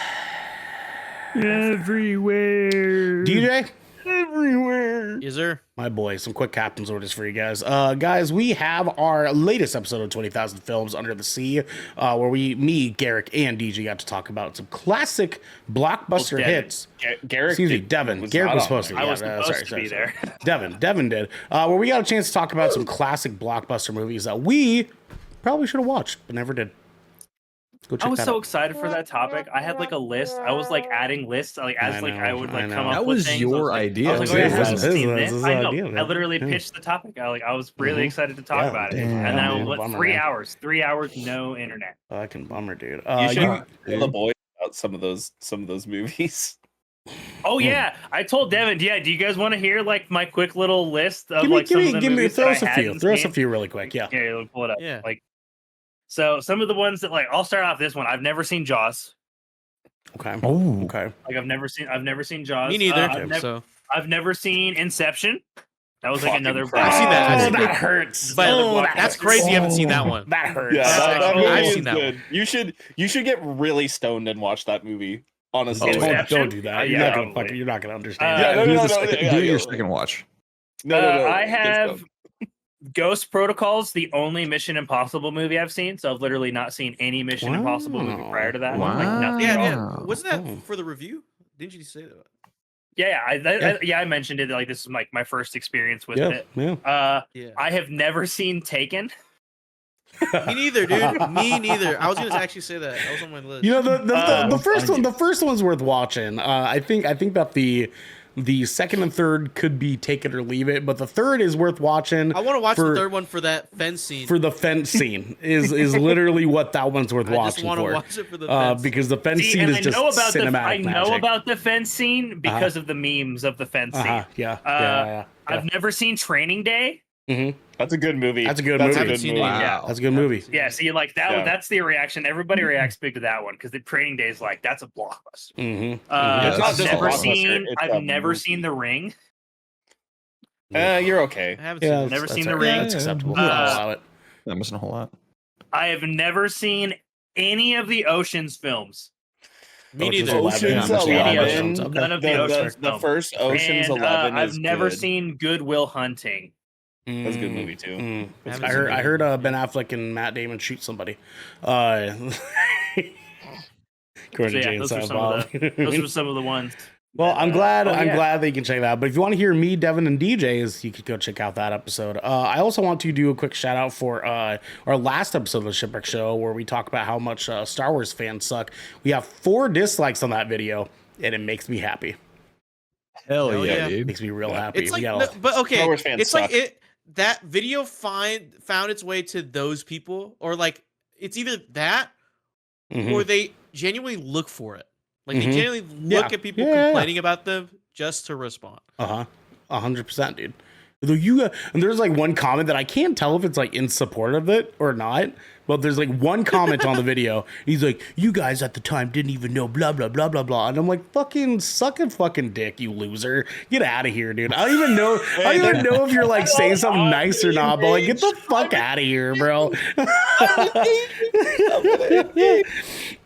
DJ? Everywhere. Yes, sir. My boy, some quick captain's orders for you guys. Guys, we have our latest episode of 20,000 Films Under the Sea, where me, Garrick, and DJ got to talk about some classic blockbuster hits. Garrick, excuse me, Devin. Garrick was supposed to. I was supposed to be there. Devin did. Where we got a chance to talk about some classic blockbuster movies that we probably should have watched, but never did. I was so excited for that topic. I had like a list. I was like adding lists, like as I would come up that with was things. your idea. I was like, That I was his I know. idea, I literally pitched the topic. I was really excited to talk about it. And then I went 3 hours. 3 hours, no internet. Fucking bummer, dude. You should tell the boys about some of those movies. Oh yeah, I told Devin. Yeah, do you guys want to hear like my quick little list of Give me, throw us a few. Throw us a few really quick. Yeah. Yeah, we'll pull it up. Yeah. Like, so some of the ones that I'll start off this one. I've never seen Jaws. Okay. Oh. Okay. Like I've never seen Jaws. Me neither. I've never seen Inception. That was like another. I've seen that. That hurts. But that's crazy. You haven't seen that one. That hurts. Yeah, that movie I've is seen that good. one. You should get really stoned and watch that movie. Honestly, Don't do that. You're not gonna understand. Do your second watch. No. I have Ghost Protocol's the only Mission Impossible movie I've seen, so I've literally not seen any Mission Impossible movie prior to that. Wow. Like nothing. Yeah. Wasn't that for the review? Didn't you say that? I mentioned it. Like this is like my first experience with it. Yeah. I have never seen Taken. Me neither, dude. Me neither. I was gonna actually say that. That was on my list. You know, the first one's worth watching. I think that the second and third could be take it or leave it, but the third is worth watching. I want to watch the third one for that fence scene. For the fence scene is literally what that one's worth watching. I just want to watch it for the fence. Because the fence scene is just cinematic magic. I know about the fence scene because of the memes of the fence scene. Yeah. I've never seen Training Day. Mm-hmm. That's a good movie. That's a good movie. Wow. That's a good movie. Yeah, see, like that. That's the reaction. Everybody reacts big to that one because the Training Day is like that's a blockbuster. Mm-hmm. I've never seen The Ring. You're okay. I haven't seen it. Never seen The Ring. That's acceptable. I'll allow it. I'm missing a whole lot. I have never seen any of the Ocean's films. Me neither. Ocean's 11. None of the Ocean's The first Ocean's 11. I've never seen Good Will Hunting. That's a good movie too. I heard Ben Affleck and Matt Damon shoot somebody. According to James, those were some of the ones. Well, I'm glad that you can check that out. But if you want to hear me, Devin, and DJs, you could go check out that episode. I also want to do a quick shout out for our last episode of the Shipwreck Show, where we talk about how much Star Wars fans suck. We have 4 dislikes on that video, and it makes me happy. Hell yeah, dude. It makes me real happy. It's like, but okay, Star Wars fans it's suck. like that video found its way to those people, or like it's either that, or they genuinely look for it. Like they genuinely look at people complaining about them just to respond. 100%, dude. And there's like one comment that I can't tell if it's like in support of it or not. But there's like one comment on the video. He's like, you guys at the time didn't even know blah, blah, blah, blah, blah. And I'm like, fucking suck a fucking dick, you loser. Get out of here, dude. I don't even know if you're like saying something nice or not, but like, get the fuck out of here, bro.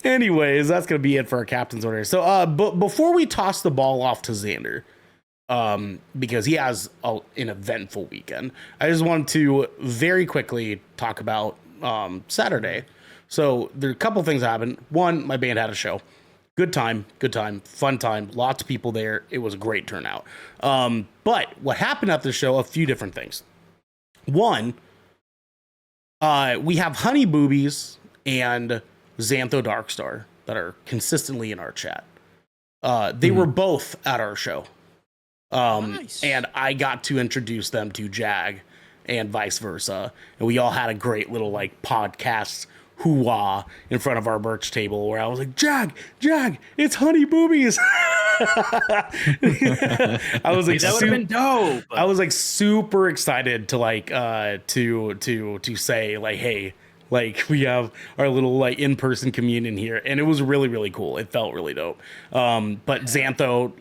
Anyways, that's going to be it for our captain's order. So but before we toss the ball off to Xander, because he has an eventful weekend, I just wanted to very quickly talk about Saturday. So there are a couple things that happened. One, my band had a show. Good time, fun time, lots of people there. It was a great turnout. But what happened at the show, a few different things. One, we have Honey Boobies and Xantho Darkstar that are consistently in our chat. They were both at our show. Nice. And I got to introduce them to Jag and vice versa. And we all had a great little like podcast hoo-wah in front of our merch table where I was like, Jag, it's Honey Boobies. I was like, that would have been dope. I was like super excited to like to say like, hey, like we have our little like in-person communion here, and it was really, really cool. It felt really dope. But Xantho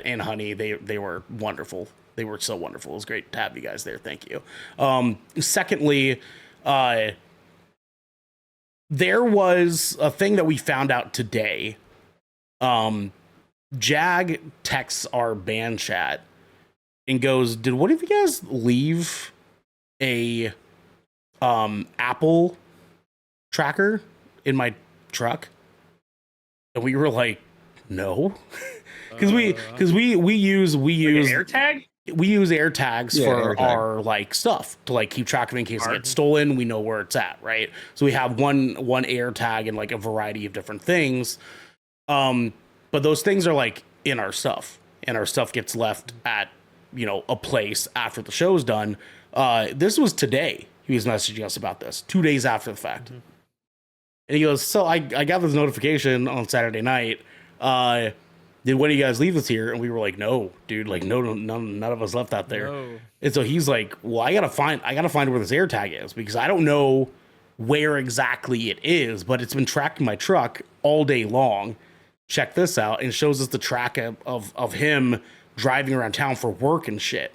and Honey, they were wonderful. They were so wonderful. It was great to have you guys there. Thank you. Secondly, there was a thing that we found out today. Jag texts our band chat and goes, "Did one of you guys leave a Apple tracker in my truck?" And we were like, "No," because we use AirTag. We use AirTags for our like stuff to like keep track of in case it gets stolen. We know where it's at, right? So we have one AirTag and like a variety of different things. But those things are like in our stuff, and our stuff gets left at, you know, a place after the show's done. This was today. He was messaging us about this 2 days after the fact. And he goes, "So I got this notification on Saturday night. Did one of you guys leave this here?" And we were like, "No, dude, like none of us left that there." No. And so he's like, "Well, I gotta find where this AirTag is, because I don't know where exactly it is, but it's been tracking my truck all day long. Check this out." And shows us the track of him driving around town for work and shit.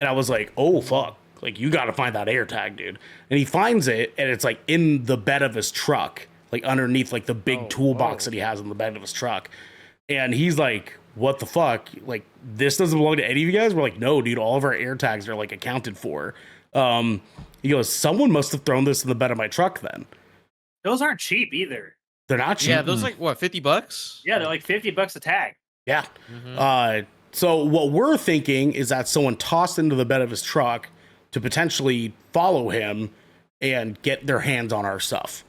And I was like, "Oh fuck, like you gotta find that AirTag, dude." And he finds it, and it's like in the bed of his truck, like underneath like the big toolbox that he has in the bed of his truck. And he's like, "What the fuck? Like, this doesn't belong to any of you guys?" We're like, "No, dude, all of our AirTags are like accounted for." He goes, "Someone must have thrown this in the bed of my truck then." Those aren't cheap either. They're not cheap. Yeah, those like what, $50? Yeah, they're like $50 a tag. Yeah. So what we're thinking is that someone tossed into the bed of his truck to potentially follow him and get their hands on our stuff,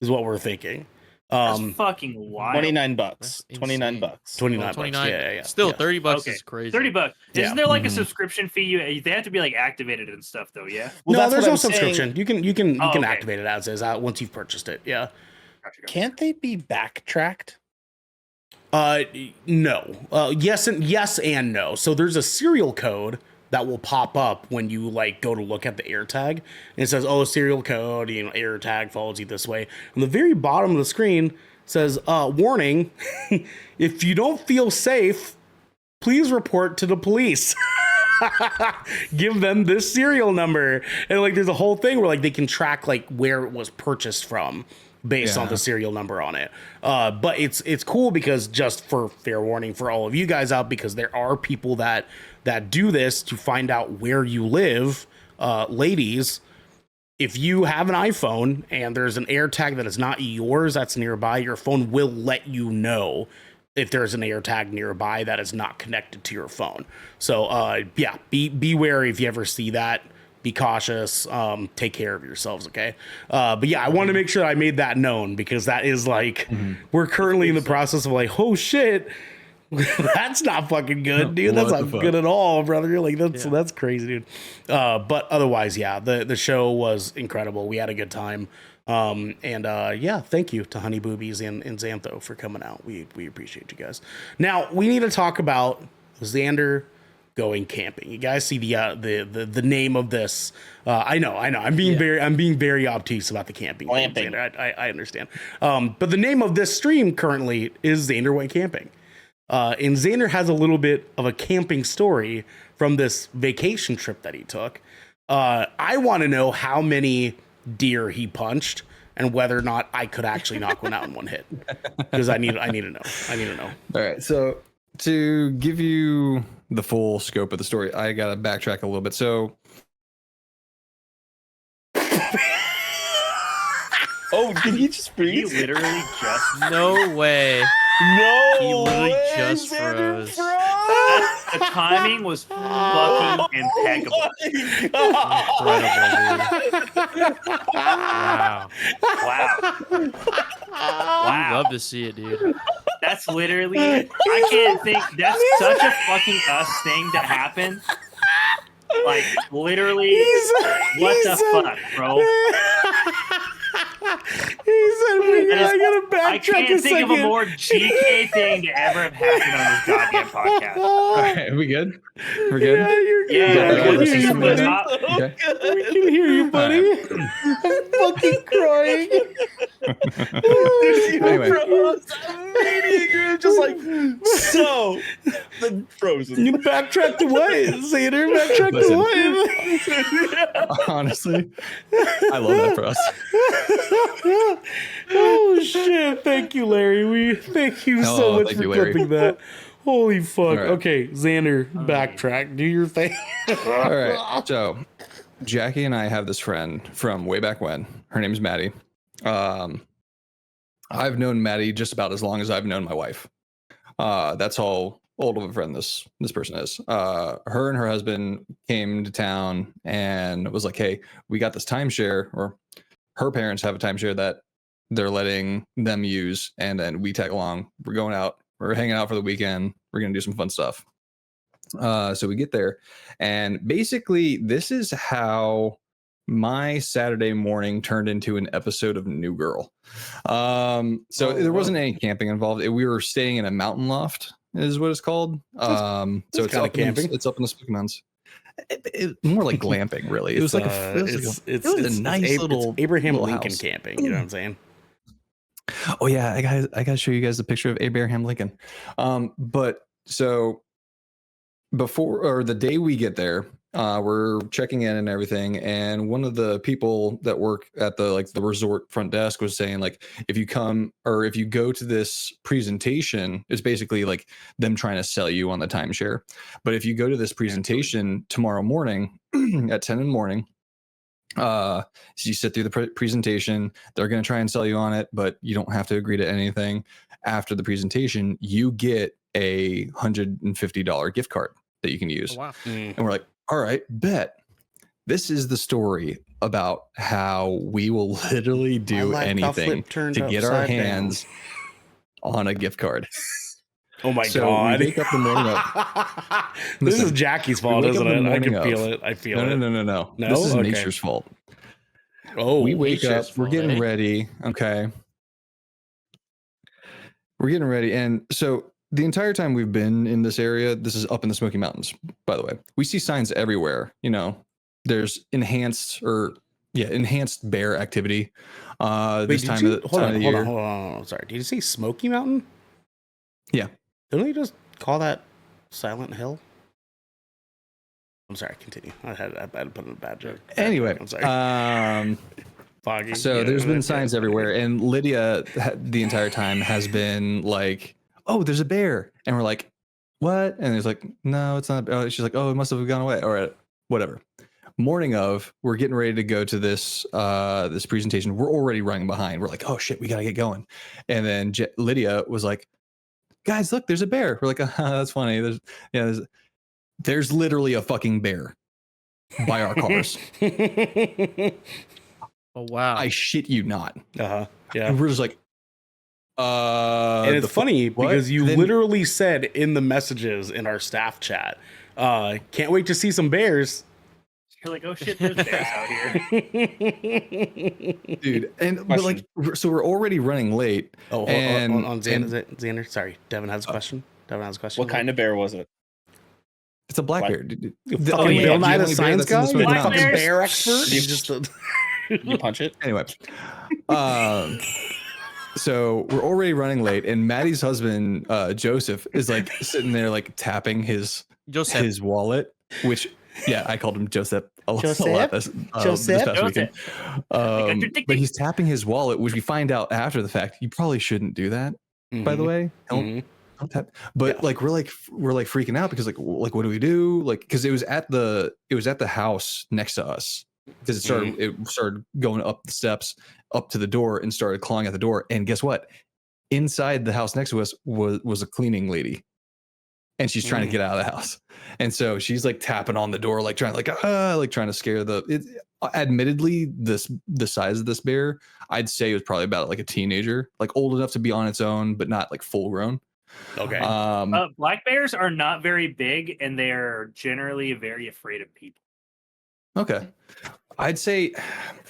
is what we're thinking. That's fucking wild. $29. $29. Yeah. Still, $30 is crazy. $30. Isn't there like a subscription fee? They have to be like activated and stuff, though. Yeah. Well, no, there's no subscription. You can activate it as is once you've purchased it. Yeah. Gotcha. Can't they be backtracked? No. Yes and no. So there's a serial code that will pop up when you like go to look at the AirTag, and it says, "Oh, serial code, you know, AirTag follows you this way." On the very bottom of the screen says, "Warning, if you don't feel safe, please report to the police." Give them this serial number. And like there's a whole thing where like they can track like where it was purchased from based on the serial number on it. But it's cool because, just for fair warning for all of you guys out, because there are people that do this to find out where you live. Ladies, if you have an iPhone and there's an AirTag that is not yours that's nearby, your phone will let you know if there's an AirTag nearby that is not connected to your phone. So be wary if you ever see that. Be cautious. Take care of yourselves, okay? But yeah, I want to make sure I made that known, because that is like, we're currently in the process of like, oh shit, that's not fucking good, dude. That's not good at all, brother. Like that's crazy, dude. But otherwise, yeah, the show was incredible. We had a good time. Thank you to Honey Boobies and Xantho for coming out. We appreciate you guys. Now we need to talk about Xander going camping. You guys see the name of this. I know. I'm being very obtuse about the camping. Glamping. I understand. But the name of this stream currently is Xander Went Camping. And Xander has a little bit of a camping story from this vacation trip that he took. I want to know how many deer he punched and whether or not I could actually knock one out in one hit, because I need to know. All right, so to give you the full scope of the story, I gotta backtrack a little bit. So, oh, did he just freeze? He literally just No way. No, He literally way, just Xander froze. the timing was fucking impeccable. Wow. Wow. I love to see it, dude. That's literally, I can't think, that's such a fucking us thing to happen. Like, literally, what the fuck, bro? He said, I gotta backtrack I can't think of a more GK thing to ever have happened on this goddamn podcast. all right, are we good? We're good. Yeah, you're good. Yeah, we can hear you, buddy. Okay. We can hear you, buddy. I'm fucking crying. Anyway. You're just like, so, then frozen. You backtrack to what, Xander? Backtrack to what? Honestly, I love that for us. Oh shit! Thank you, Larry. Thank you so much thank for you, Larry. clipping that. Holy fuck! All right. Okay, Xander, backtrack. Do your thing. All right. So, Jackie and I have this friend from way back when. Her name's Maddie. I've known Maddie just about as long as I've known my wife. That's how old of a friend this person is. Her and her husband came to town and was like, "Hey, we got this timeshare," or her parents have a timeshare that they're letting them use, and then we tag along. We're going out. We're hanging out for the weekend. We're gonna do some fun stuff. So we get there, and basically, this is how my Saturday morning turned into an episode of New Girl. There wasn't any camping involved. We were staying in a mountain loft, is what it's called. So it's kinda up camping. It's up in the Spooky Mountains. More like glamping, really. It was like it's a nice little Abraham little Lincoln house. camping. You know what I'm saying? Oh yeah, I gotta show you guys the picture of Abraham Lincoln. But so before or the day we get there, we're checking in and everything, and one of the people that work at the resort front desk was saying, like, if you come or if you go to this presentation, it's basically like them trying to sell you on the timeshare. But if you go to this presentation tomorrow morning at 10 in the morning, so you sit through the presentation, they're going to try and sell you on it, but you don't have to agree to anything. After the presentation, you get a $150 gift card that you can use. Oh, wow. And we're like, all right, bet. This is the story about how we will literally do anything to get our hands on a gift card. Oh my So god! we wake up the morning of. This Listen, is Jackie's we fault, wake up isn't the it? I morning can of. feel it. I feel it. No. No? This is Okay. nature's fault. Oh, We wake up, nature's we're fault, getting eh? ready. Okay. We're getting ready. And so the entire time we've been in this area, this is up in the Smoky Mountains, by the way. We see signs everywhere. You know, there's enhanced bear activity. This time of the year. Hold on. Sorry. Did you say Smoky Mountain? Yeah. Didn't we just call that Silent Hill? I'm sorry. Continue. I had to put in a bad joke. Anyway, I'm sorry. Foggy. so Yeah, there's been yeah. signs everywhere, and Lydia the entire time has been like, "Oh, there's a bear," and we're like, "What?" And it's like, "No, it's not." She's like, "Oh, it must have gone away," or whatever. Morning of, we're getting ready to go to this this presentation. We're already running behind. We're like, "Oh shit, we gotta get going," and then Lydia was like, "Guys, look, there's a bear." We're like, "That's funny." There's literally a fucking bear by our cars. Oh wow. I shit you not. Yeah. And we're just like, And it's funny because you Then- literally said in the messages in our staff chat, can't wait to see some bears. You're like, oh shit, there's bears out here. dude. And but like, so we're already running late. Oh, and on Xander. Sorry, Devin has a question. What kind of bear was it? It's a black bear. The Fucking yeah. Bill Nye the only bear Science that's in this Guy? movie Black Fucking bears? bear expert? You- You just You punch it. Anyway, so we're already running late, and Maddie's husband, Joseph, is like sitting there like tapping his wallet, which I called him Joseph a lot this past weekend. But he's tapping his wallet, which we find out after the fact. You probably shouldn't do that, by the way. Don't tap. But like we're freaking out because like what do we do? Like because it was at the house next to us. Because it started going up the steps up to the door and started clawing at the door. And guess what? Inside the house next to us was a cleaning lady, and she's trying to get out of the house. And so she's like tapping on the door, like trying to scare admittedly, the size of this bear, I'd say it was probably about like a teenager, like old enough to be on its own, but not like full grown. Okay. Black bears are not very big, and they're generally very afraid of people. Okay. I'd say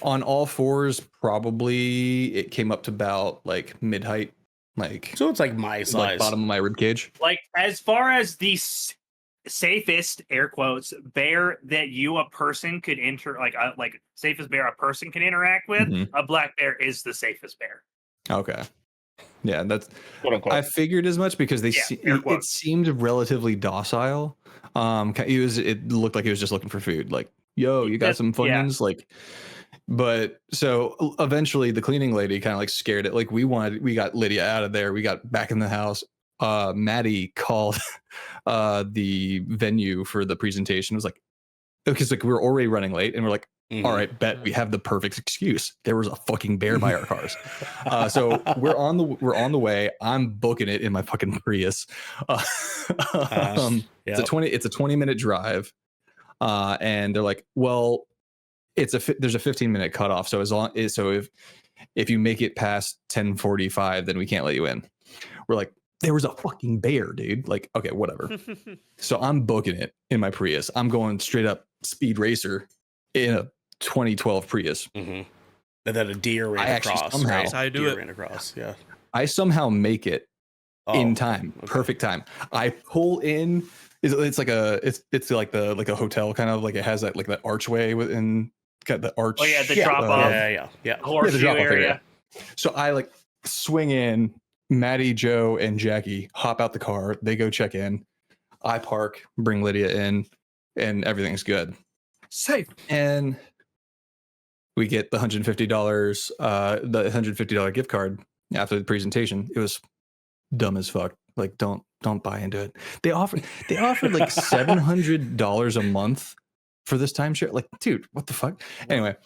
on all fours, probably it came up to about like mid height, like so it's like my size, like bottom of my rib cage. Like as far as the safest air quotes bear that a person could safest bear a person can interact with, a black bear is the safest bear. Okay. Yeah, that's Quote unquote. I figured as much because it seemed relatively docile. It looked like it was just looking for food. Like, yo, you got some Funyuns? Like, but so eventually the cleaning lady kind of like scared it. Like we got Lydia out of there. We got back in the house. Maddie called the venue for the presentation. It was like, because like we were already running late, and we're like, all right, bet we have the perfect excuse. There was a fucking bear by our cars. So we're on the way. I'm booking it in my fucking Prius. It's a 20-minute drive. And they're like, well, there's a 15-minute cutoff. So if you make it past 10:45, then we can't let you in. We're like, there was a fucking bear, dude. Like, okay, whatever. So I'm booking it in my Prius. I'm going straight up speed racer in a 2012 Prius. And then a deer ran across. That's how you do it. Ran across. Yeah. I somehow make it in time. Okay. Perfect time. I pull in. It's like a hotel kind of like it has that like that archway within got the arch. Oh yeah, the drop off. Yeah. Horseshoe the drop-off area. So I like swing in. Maddie, Joe, and Jackie hop out the car. They go check in. I park, bring Lydia in, and everything's good. Safe. And we get the $150, the $150 gift card after the presentation. It was dumb as fuck. Like, don't buy into it. They offered like $700 a month for this timeshare. Like, dude, what the fuck? Anyway,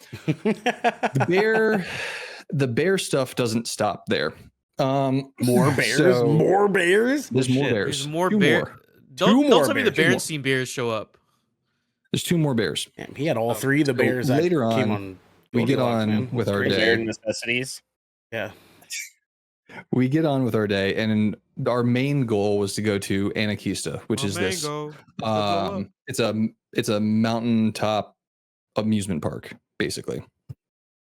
the bear stuff doesn't stop there. More bears. There's more bears. There's more bears. Don't tell me the Berenstein bears show up. There's 2 more bears. Damn, he had all 3 of the bears. Later that on, came on we get on with our day. Bare necessities. Yeah. We get on with our day, and our main goal was to go to Anarchista, which is this. It's a mountaintop amusement park, basically.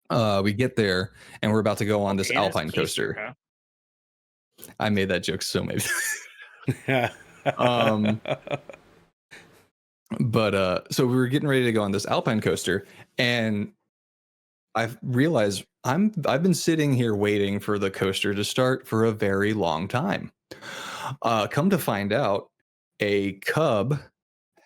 We get there, and we're about to go on this alpine coaster. Huh? I made that joke so many. But so we were getting ready to go on this alpine coaster, and I realized I've been sitting here waiting for the coaster to start for a very long time. Come to find out, a cub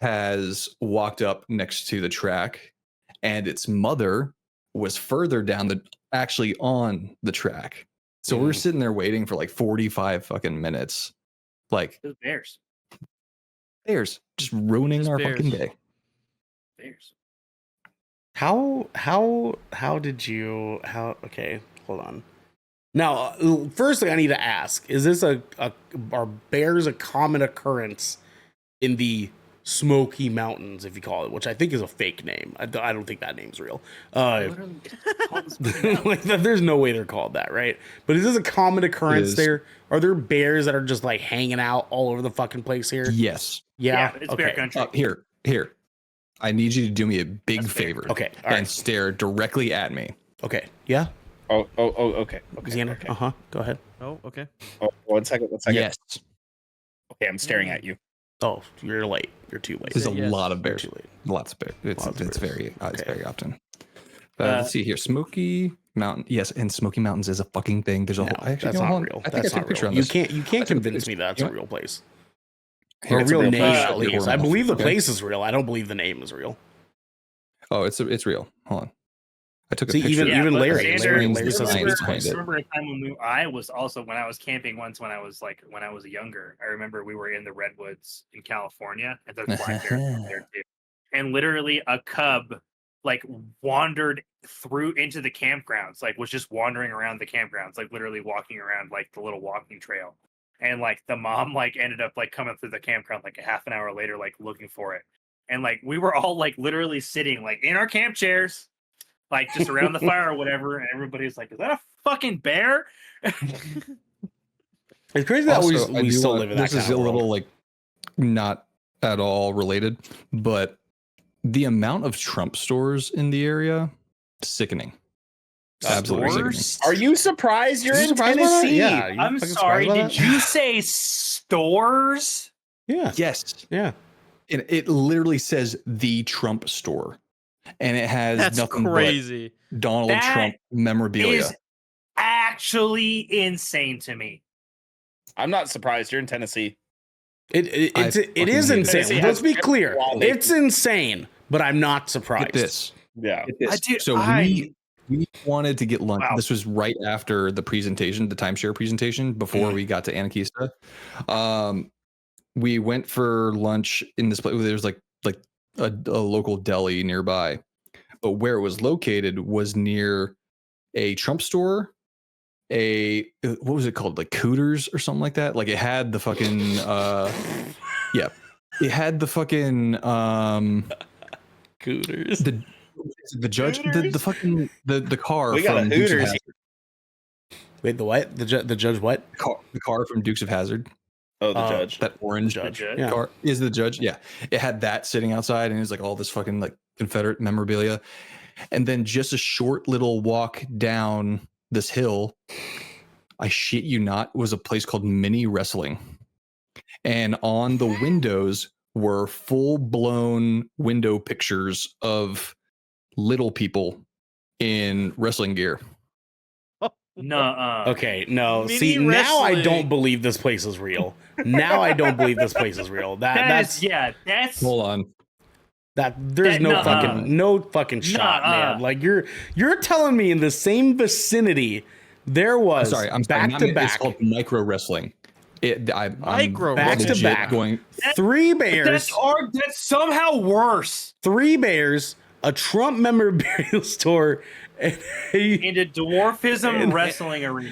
has walked up next to the track, and its mother was further down actually on the track. So we're sitting there waiting for like 45 fucking minutes. Like Those bears just ruining our fucking day. Bears. Okay, hold on. Now, first thing I need to ask, is this are bears a common occurrence in the Smoky Mountains, if you call it, which I think is a fake name. I don't think that name's real. Like there's no way they're called that, right? But is this a common occurrence there? Are there bears that are just like hanging out all over the fucking place here? Yes. Yeah, it's bear country. Here. I need you to do me a big favor. Okay. All right. And stare directly at me. Okay. Yeah. Oh, okay. Xander. Okay. Go ahead. Oh, okay. Oh, one second. Yes. Okay, I'm staring at you. Oh, you're late. You're too late. There's a Yes. lot of bears. Too late. Lots of bears. It's Lots of bears. it's Okay. very often. Let's see here. Smoky Mountain. Yes, and Smoky Mountains is a fucking thing. There's a whole. Actually, That's not real. I think That's I took not a picture real. on You this. can't took a convince picture. me that's You a know real place. Here, Or a it's a real real name, place. at You're least. wrong. I believe the Okay. place is real. I don't believe the name is real. Oh, it's real. Hold on. I took a See, picture. even but Larry Xander- Larry says Xander- it's I behind it. remember a time when I was also when I was camping once when I was younger. I remember we were in the redwoods in California, and there's black bears out there too. And literally a cub like wandered through into the campgrounds, like was just wandering around the campgrounds, like literally walking around like the little walking trail. And like the mom like ended up like coming through the campground like a half an hour later, like looking for it. And like we were all like literally sitting like in our camp chairs, like just around the fire or whatever, and everybody's like, "Is that a fucking bear?" It's crazy that Also, I we do still want- live in that This kind is of a world. little like not at all related, but the amount of Trump stores in the area, sickening. Absolutely sickening. Stores? Are you surprised you're You in surprised by that? Tennessee? Yeah. you I'm fucking sorry. surprised by Did that? you say stores? Yeah. Yes, Yeah. it literally says the Trump store, and it has That's nothing crazy. but Donald That Trump memorabilia. Is actually insane to me. I'm not surprised you're in Tennessee. It is fucking hate insane. Tennessee Let's has be clear. quality. It's insane, but I'm not surprised. Get this. Yeah. We wanted to get lunch. Wow. This was right after the presentation, the timeshare presentation, before we got to Anarchista. We went for lunch in this place. There's like a local deli nearby, but where it was located was near a Trump store. What was it called? Like Cooters or something like that. Like it had the fucking yeah, it had the fucking Cooters. the judge the fucking the car We got from a Dukes of Hooters. Hazzard. Wait, the what? The judge what? The car from Dukes of Hazzard. Oh, the judge. That orange Judge. Judge. Yeah. car is the judge. Yeah, it had that sitting outside, and it was like all this fucking like Confederate memorabilia. And then just a short little walk down this hill, I shit you not, was a place called Mini Wrestling, and on the windows were full blown window pictures of little people in wrestling gear. Nuh-uh. Okay, no. Mini See, now I wrestling. don't believe this place is real. Now I don't believe this place is real. That's Hold on. there's That- no nuh-uh. fucking shot, Nuh-uh. man. Like you're telling me in the same vicinity there was I'm back sorry, to It's back called micro wrestling. I'm Micro back to legit back going. three bears, That's somehow worse. three bears, a Trump memorabilia store, and Into dwarfism And- wrestling arena.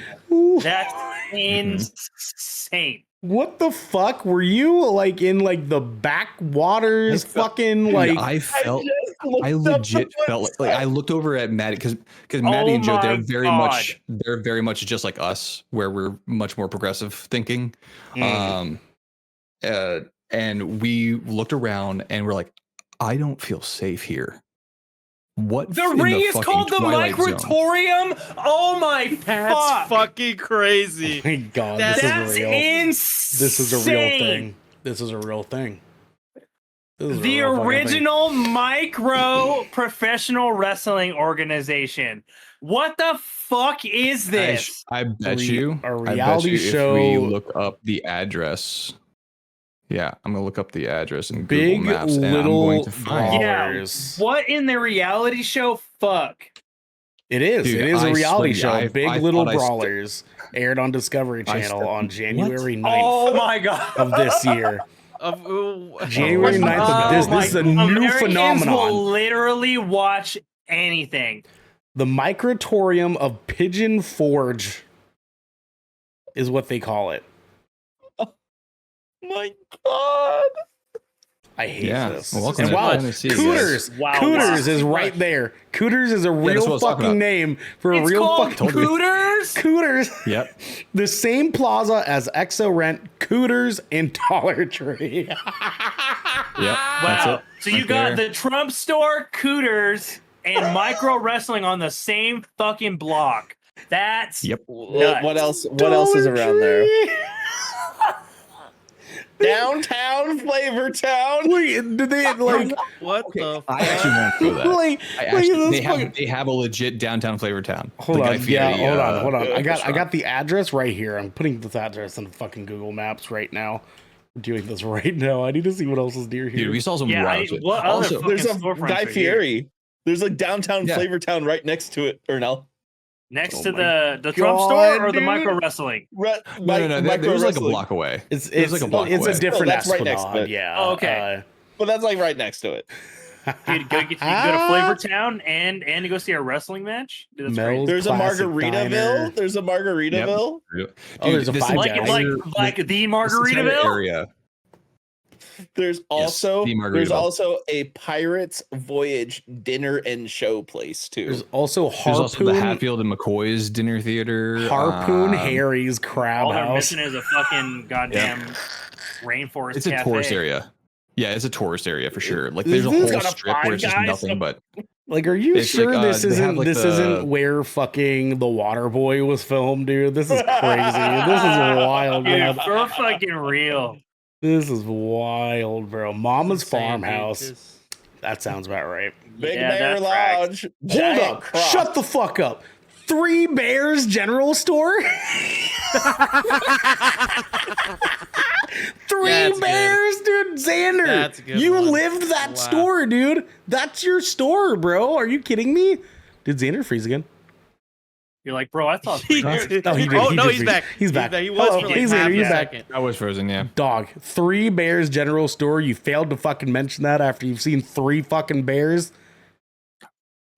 That's insane. what the fuck were you like in like the backwaters? Fucking like I legit felt like I looked over at Maddie because Maddie Oh and Joe, my God. they're very much just like us, where we're much more progressive thinking. Mm. And we looked around and we're like, I don't feel safe here. What The in ring is fucking called the Twilight Zone? Microtorium. Oh my That's fuck. fucking crazy. Oh my god, That's this That's is real. insane. This is a real thing. This is a real thing. This is a The real fucking thing. original micro professional wrestling organization. What the fuck is this? I bet Re- you a I bet reality you show- If we look up the address, yeah, I'm gonna look up the address in Big Google Maps, and I'm Little going to find. Yeah. Brawlers. What in the reality show? Fuck. It is. Dude, it is a I reality swear, show. I Big Little thought I Brawlers aired on Discovery I Channel stepped- on January 9th Oh my god. of this year. January Oh 9th of this. This is a new Americans phenomenon. will literally watch anything. The Microtorium of Pigeon Forge is what they call it. My God. I hate Yeah, this. well, welcome And to wow, Tennessee, guys. Cooters. Wow, Cooters wow. is right there. Cooters is a that's what I real was talking fucking about. name for a It's real called fucking Cooters. Cooters. Yep. The same plaza as Exo Rent, Cooters, and Dollar Tree. Yep. Wow. That's it. So you Right got there. the Trump store, Cooters, and micro wrestling on the same fucking block. That's Yep. nuts. What else? What else is around there? Downtown Flavor Town. Wait, did they like? What the? I actually won't go that. Like, They have a legit downtown Flavor Town. Hold on, hold on. I restaurant. got the address right here. I'm putting this address in fucking Google Maps right now. I'm doing this right now. I need to see what else is near here. Dude, we saw some wild shit. What Also, other There's a storefronts Guy are here? Fieri. There's like downtown Flavor Town right next to it. Or no? Next Oh to my the Trump God, store or the dude. micro wrestling? no. There was like a block away. It's like a block it's away. a different that's right next to Esplanade. it. Yeah. Oh, okay. But that's like right next to it. Dude, go to Flavor Town and to go see a wrestling match. Dude, that's Mel's crazy. There's a Classic Margaritaville. Diner. There's a Margaritaville. Dude, Oh, there's a this Five entire- Guys. Like the this entire Margaritaville. area. There's also the Margaritaville. there's also a Pirates Voyage dinner and show place too. There's also There's also the Harpoon. Hatfield and McCoy's dinner theater. Harpoon Harry's Crab All they're House. missing is a fucking goddamn rainforest. It's a cafe. tourist area. Yeah, it's a tourist area for sure. Like Is there's a this whole got a strip where it's just Five Guys? nothing but. Like, are you It's sure like, this they isn't have, like, this the- isn't where fucking The Water Boy was filmed, dude? This is crazy. This is wild, Dude, man. for fucking real. This is wild, bro. Mama's Insane, dude. farmhouse. Just- That sounds about right. Big Yeah, Bear that tracks. Lodge. Hold Giant up. Croc. Shut the fuck up. Three Bears General Store? Three That's good. Bears, dude. Xander, That's a good you one. lived that Wow. store, dude. That's your store, bro. Are you kidding me? Did Xander freeze again? You're like, bro, I thought. He Huh? did. No, he did. Oh He no, did he's freeze. back. He's back. He was Hello, for like he's half here, a he's back. second. I was frozen, yeah. Dog, Three Bears General Store. You failed to fucking mention that after you've seen three fucking bears.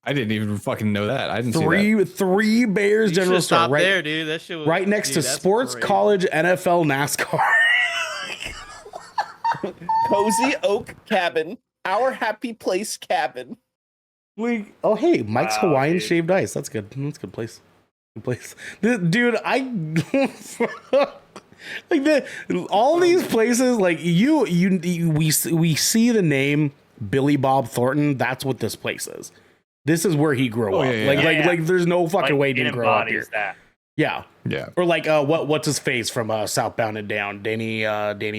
I didn't even fucking know that. I didn't see that. Three Bears You General should Store. stop Right, there, dude. That shit was right next dude, to that's sports, crazy. college, NFL, NASCAR. Cozy Oak Cabin. Our happy place cabin. Oh, hey, Mike's Wow, Hawaiian dude. shaved ice. That's good. That's a good place. Good place. Dude, like all these places, like we see the name Billy Bob Thornton. That's what this place is. This is where he grew up. yeah, yeah. Like there's no fucking way he it didn't grow up embodies here. that. Yeah. Yeah. Or like what's his face from Southbound and Down? Danny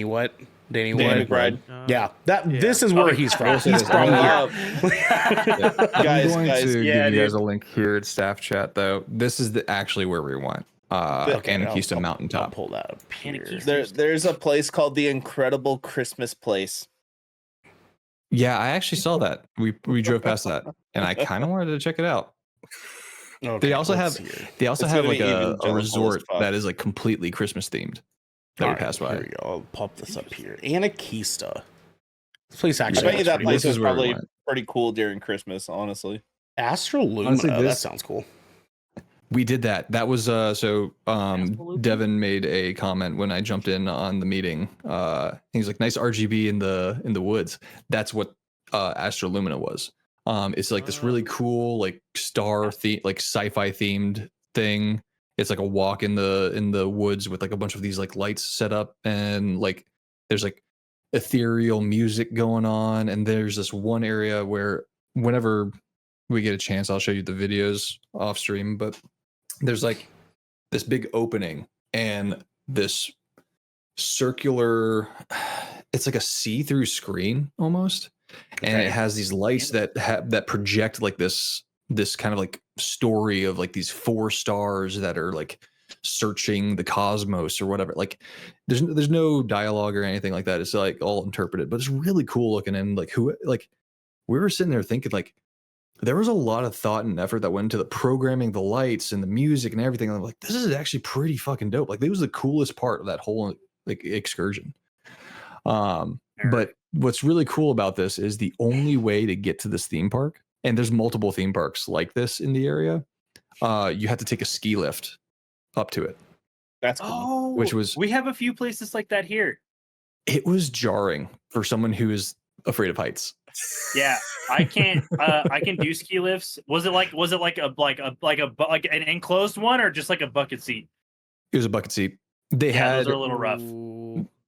what? Danny what? McBride. Yeah. This is Oh, where he's from. He's from Uh, here. Guys, I'm going guys, to yeah, give you guys dude. a link here at staff chat though. This is actually where we went. Anarchista I'll Mountaintop. pull that up here. there's a place called the Incredible Christmas Place. Yeah, I actually saw that. We drove past that, and I kind of wanted to check it out. Okay, They also let's have see here. they also It's have gonna like be even a Jennifer's resort spot. that is like completely Christmas themed that All we right, passed Here by. we go. I'll pop this up here. Anarchista. This place I actually bet you looks that pretty place This is is where we probably went. pretty cool during Christmas, honestly. Astral Luna. Honestly, That this- sounds cool. We did that. That was Devin made a comment when I jumped in on the meeting. He's like, nice RGB in the woods. That's what Astro Lumina was. It's like this really cool like star theme, like sci-fi themed thing. It's like a walk in the woods with like a bunch of these like lights set up, and like there's like ethereal music going on, and there's this one area where whenever we get a chance, I'll show you the videos off stream, but there's like this big opening and this circular, it's like a see-through screen almost, and Okay. it has these lights that project like this kind of like story of like these four stars that are like searching the cosmos or whatever. Like there's no dialogue or anything like that. It's like all interpreted, but it's really cool looking. And like we were sitting there thinking like there was a lot of thought and effort that went into the programming, the lights and the music and everything. And I'm like, this is actually pretty fucking dope. Like, it was the coolest part of that whole like excursion. But what's really cool about this is the only way to get to this theme park, and there's multiple theme parks like this in the area, you have to take a ski lift up to it. That's cool. Oh, Which was- we have a few places like that here. It was jarring for someone who is afraid of heights. Yeah, I can't. I can do ski lifts. Was it like an enclosed one or just like a bucket seat? It was a bucket seat. They Yeah, had those are a little rough.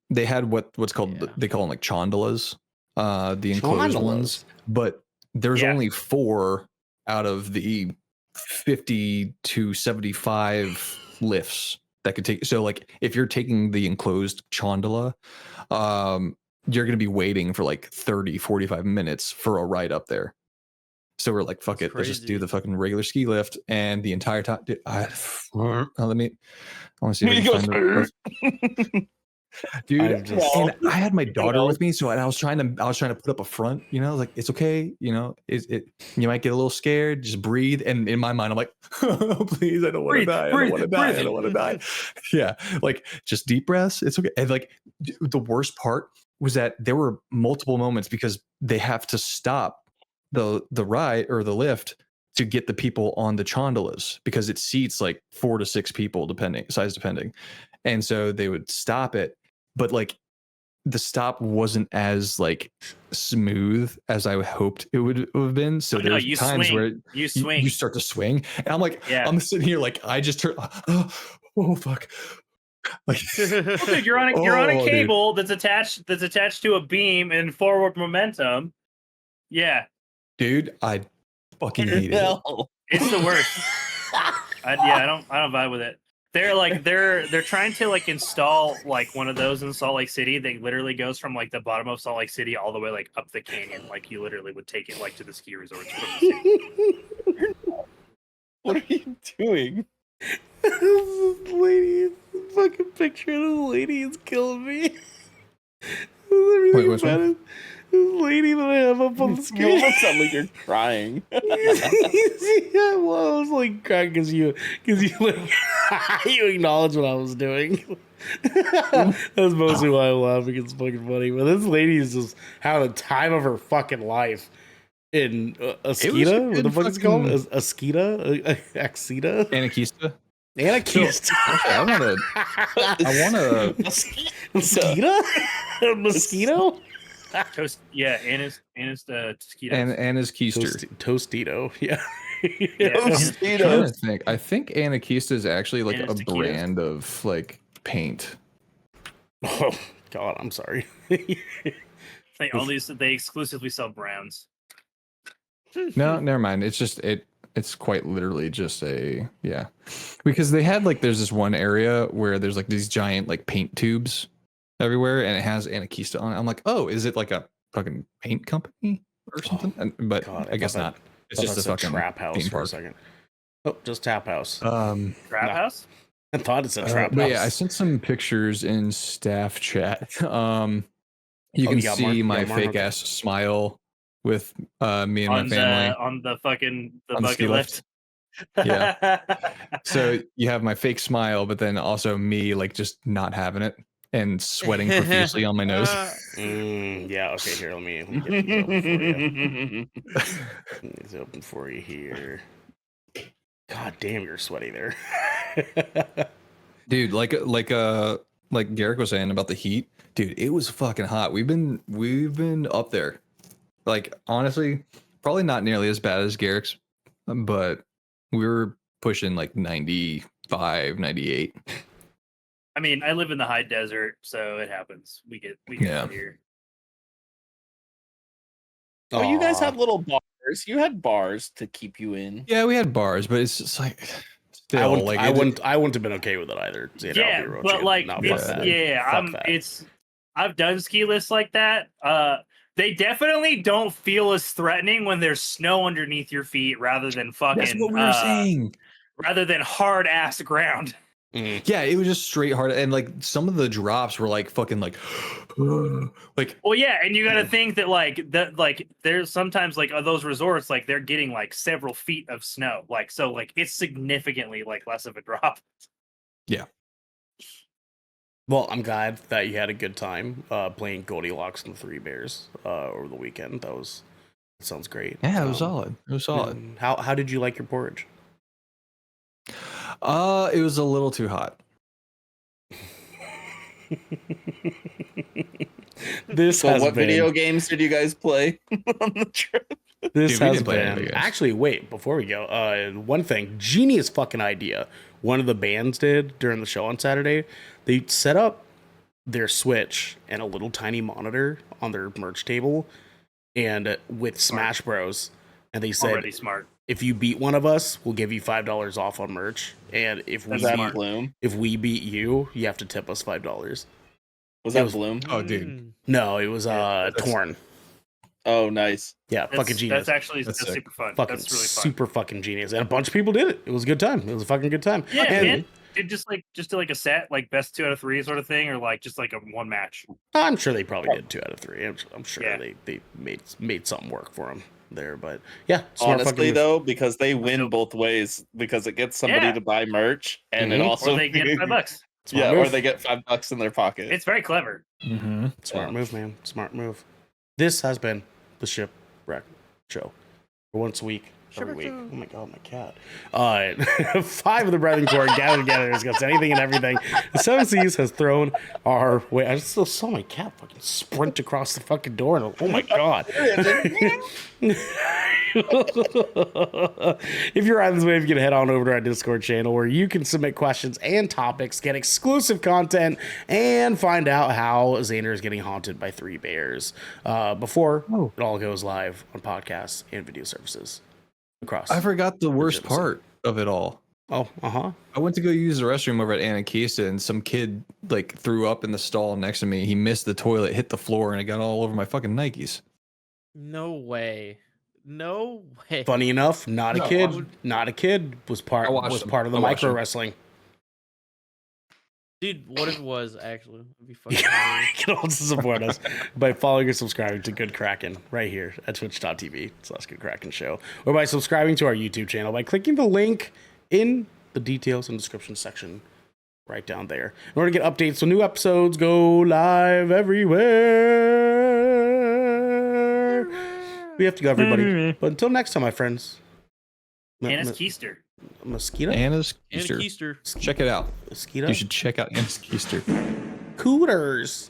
they had what's called Yeah. they call them like chondolas, the enclosed Chondolas. ones, but there's Yeah. only 4 out of the 50 to 75 lifts that could take. So like if you're taking the enclosed gondola, you're going to be waiting for like 30, 45 minutes for a ride up there. So we're like, fuck it, let's just do the fucking regular ski lift. And the entire time, dude, I want to see if I can find the dude. And I had my daughter with me, so I was trying to put up a front, you know, like it's okay, you know, you might get a little scared, just breathe. And in my mind, I'm like, oh, please, I don't want to die. I don't want to die. I don't want to die. Yeah, like just deep breaths. It's okay. And like the worst part was that there were multiple moments because they have to stop the ride or the lift to get the people on the chondalas because it seats like 4 to 6 people depending. And so they would stop it, but like the stop wasn't as like smooth as I hoped it would have been. So there's times where you start to swing, and I'm like, I'm sitting here like I just turned. Oh fuck! Like, well, dude, you're on a cable that's attached to a beam and forward momentum. Yeah, dude, I fucking hate it. It's the worst. I don't vibe with it. They're trying to like install like one of those in Salt Lake City. They literally goes from like the bottom of Salt Lake City all the way like up the canyon. Like you literally would take it like to the ski resorts from the city. What are you doing? This lady, fucking picture of this lady is killing me. Wait, what's one? This lady that I have up on the screen. You almost sound like you're crying. Yeah, well, I was like crying because you like, you acknowledged what I was doing. That's mostly why I'm laughing. It's fucking funny. But this lady is just having the time of her fucking life in Askita. What the fuck is it called? Askita? Axita? Anakista. Anakista. I want to. Mosquito? Mosquito? Anna's Tosquitos. Anna's Keister. Tostito. Yeah. Tostito. I think Anakista is actually like Anna's a taquitos. brand of like paint. Oh God, I'm sorry. They exclusively sell browns. No, never mind. It's just it's quite literally just because they had like there's this one area where there's like these giant like paint tubes everywhere and it has Anakista on it. I'm like, oh, is it like a fucking paint company or something? But God, I guess not. It's just a fucking trap house for a second. Oh, just tap house. Trap house? I thought it's a trap house. Yeah, I sent some pictures in staff chat. You can see my fake ass smile with me and my family on the on bucket lift. Yeah. So you have my fake smile, but then also me like just not having it and sweating profusely on my nose. Yeah. Okay. Here, let me get these open for you here. God damn, you're sweaty there, dude. Like Garrick was saying about the heat, dude. It was fucking hot. We've been up there. Like honestly, probably not nearly as bad as Garrick's, but we were pushing like 95, 98. I mean, I live in the high desert, so it happens. We get out here. Oh, you guys had little bars. You had bars to keep you in. Yeah, we had bars, but it's just like still, I wouldn't have been okay with it either. But like, I've done ski lifts like that. They definitely don't feel as threatening when there's snow underneath your feet rather than fucking. That's what we were saying. Rather than hard ass ground. Mm-hmm. Yeah, it was just straight hard, and like some of the drops were like fucking like, like. Well, yeah, and you got to think that there's sometimes like those resorts like they're getting like several feet of snow, like so like it's significantly like less of a drop. Yeah. Well, I'm glad that you had a good time playing Goldilocks and the Three Bears over the weekend. That sounds great. Yeah, it was solid. It was solid. How did you like your porridge? It was a little too hot. What video games did you guys play on the trip? This has been actually. Wait, before we go, one thing, genius fucking idea. One of the bands did during the show on Saturday. They set up their Switch and a little tiny monitor on their merch table, and with Smash Bros. And they said, already smart. if you beat one of us, we'll give you $5 off on merch. And if Bloom? If we beat you, you have to tip us $5. Was that Bloom? Oh, dude. No, it was Torn. Oh, nice. Yeah, fucking genius. That's super fun. Fucking that's really fun. super fucking genius. And a bunch of people did it. It was a good time. It was a fucking good time. Yeah, and, man. It just do like a set, like best 2 out of 3 sort of thing, or like just like a one match. I'm sure they probably did 2 out of 3. I'm sure they made something work for them there. But yeah, honestly though, because they win both ways, because it gets somebody to buy merch, and it also or they get $5. Or they get $5 in their pocket. It's very clever. Smart move, man. Smart move. This has been the Shipwreck Show. For once a week. Every week. Oh my god, my cat. 5 of the Brethren Corps gathered together to discuss anything and everything the Seven Seas has thrown our way. I still saw my cat fucking sprint across the fucking door, and oh my god. If you're riding this wave, you can head on over to our Discord channel where you can submit questions and topics, get exclusive content, and find out how Xander is getting haunted by 3 bears before it all goes live on podcasts and video services. I forgot the worst part of it all. Oh, I went to go use the restroom over at Anakista, and some kid like threw up in the stall next to me. He missed the toilet, hit the floor, and it got all over my fucking Nikes. No way. No way. Funny enough, not a kid was part of the micro wrestling. Dude, what if it was actually? It'd be fucking you can also support us by following or subscribing to Good Kraken right here at twitch.tv/Good Kraken Show, or by subscribing to our YouTube channel by clicking the link in the details and description section right down there. In order to get updates when new episodes go live everywhere. We have to go, everybody. But until next time, my friends. Anna's Keister. Mosquito? Anna's Keister. Check it out. Mosquito? You should check out Anna's Keister. Cooters.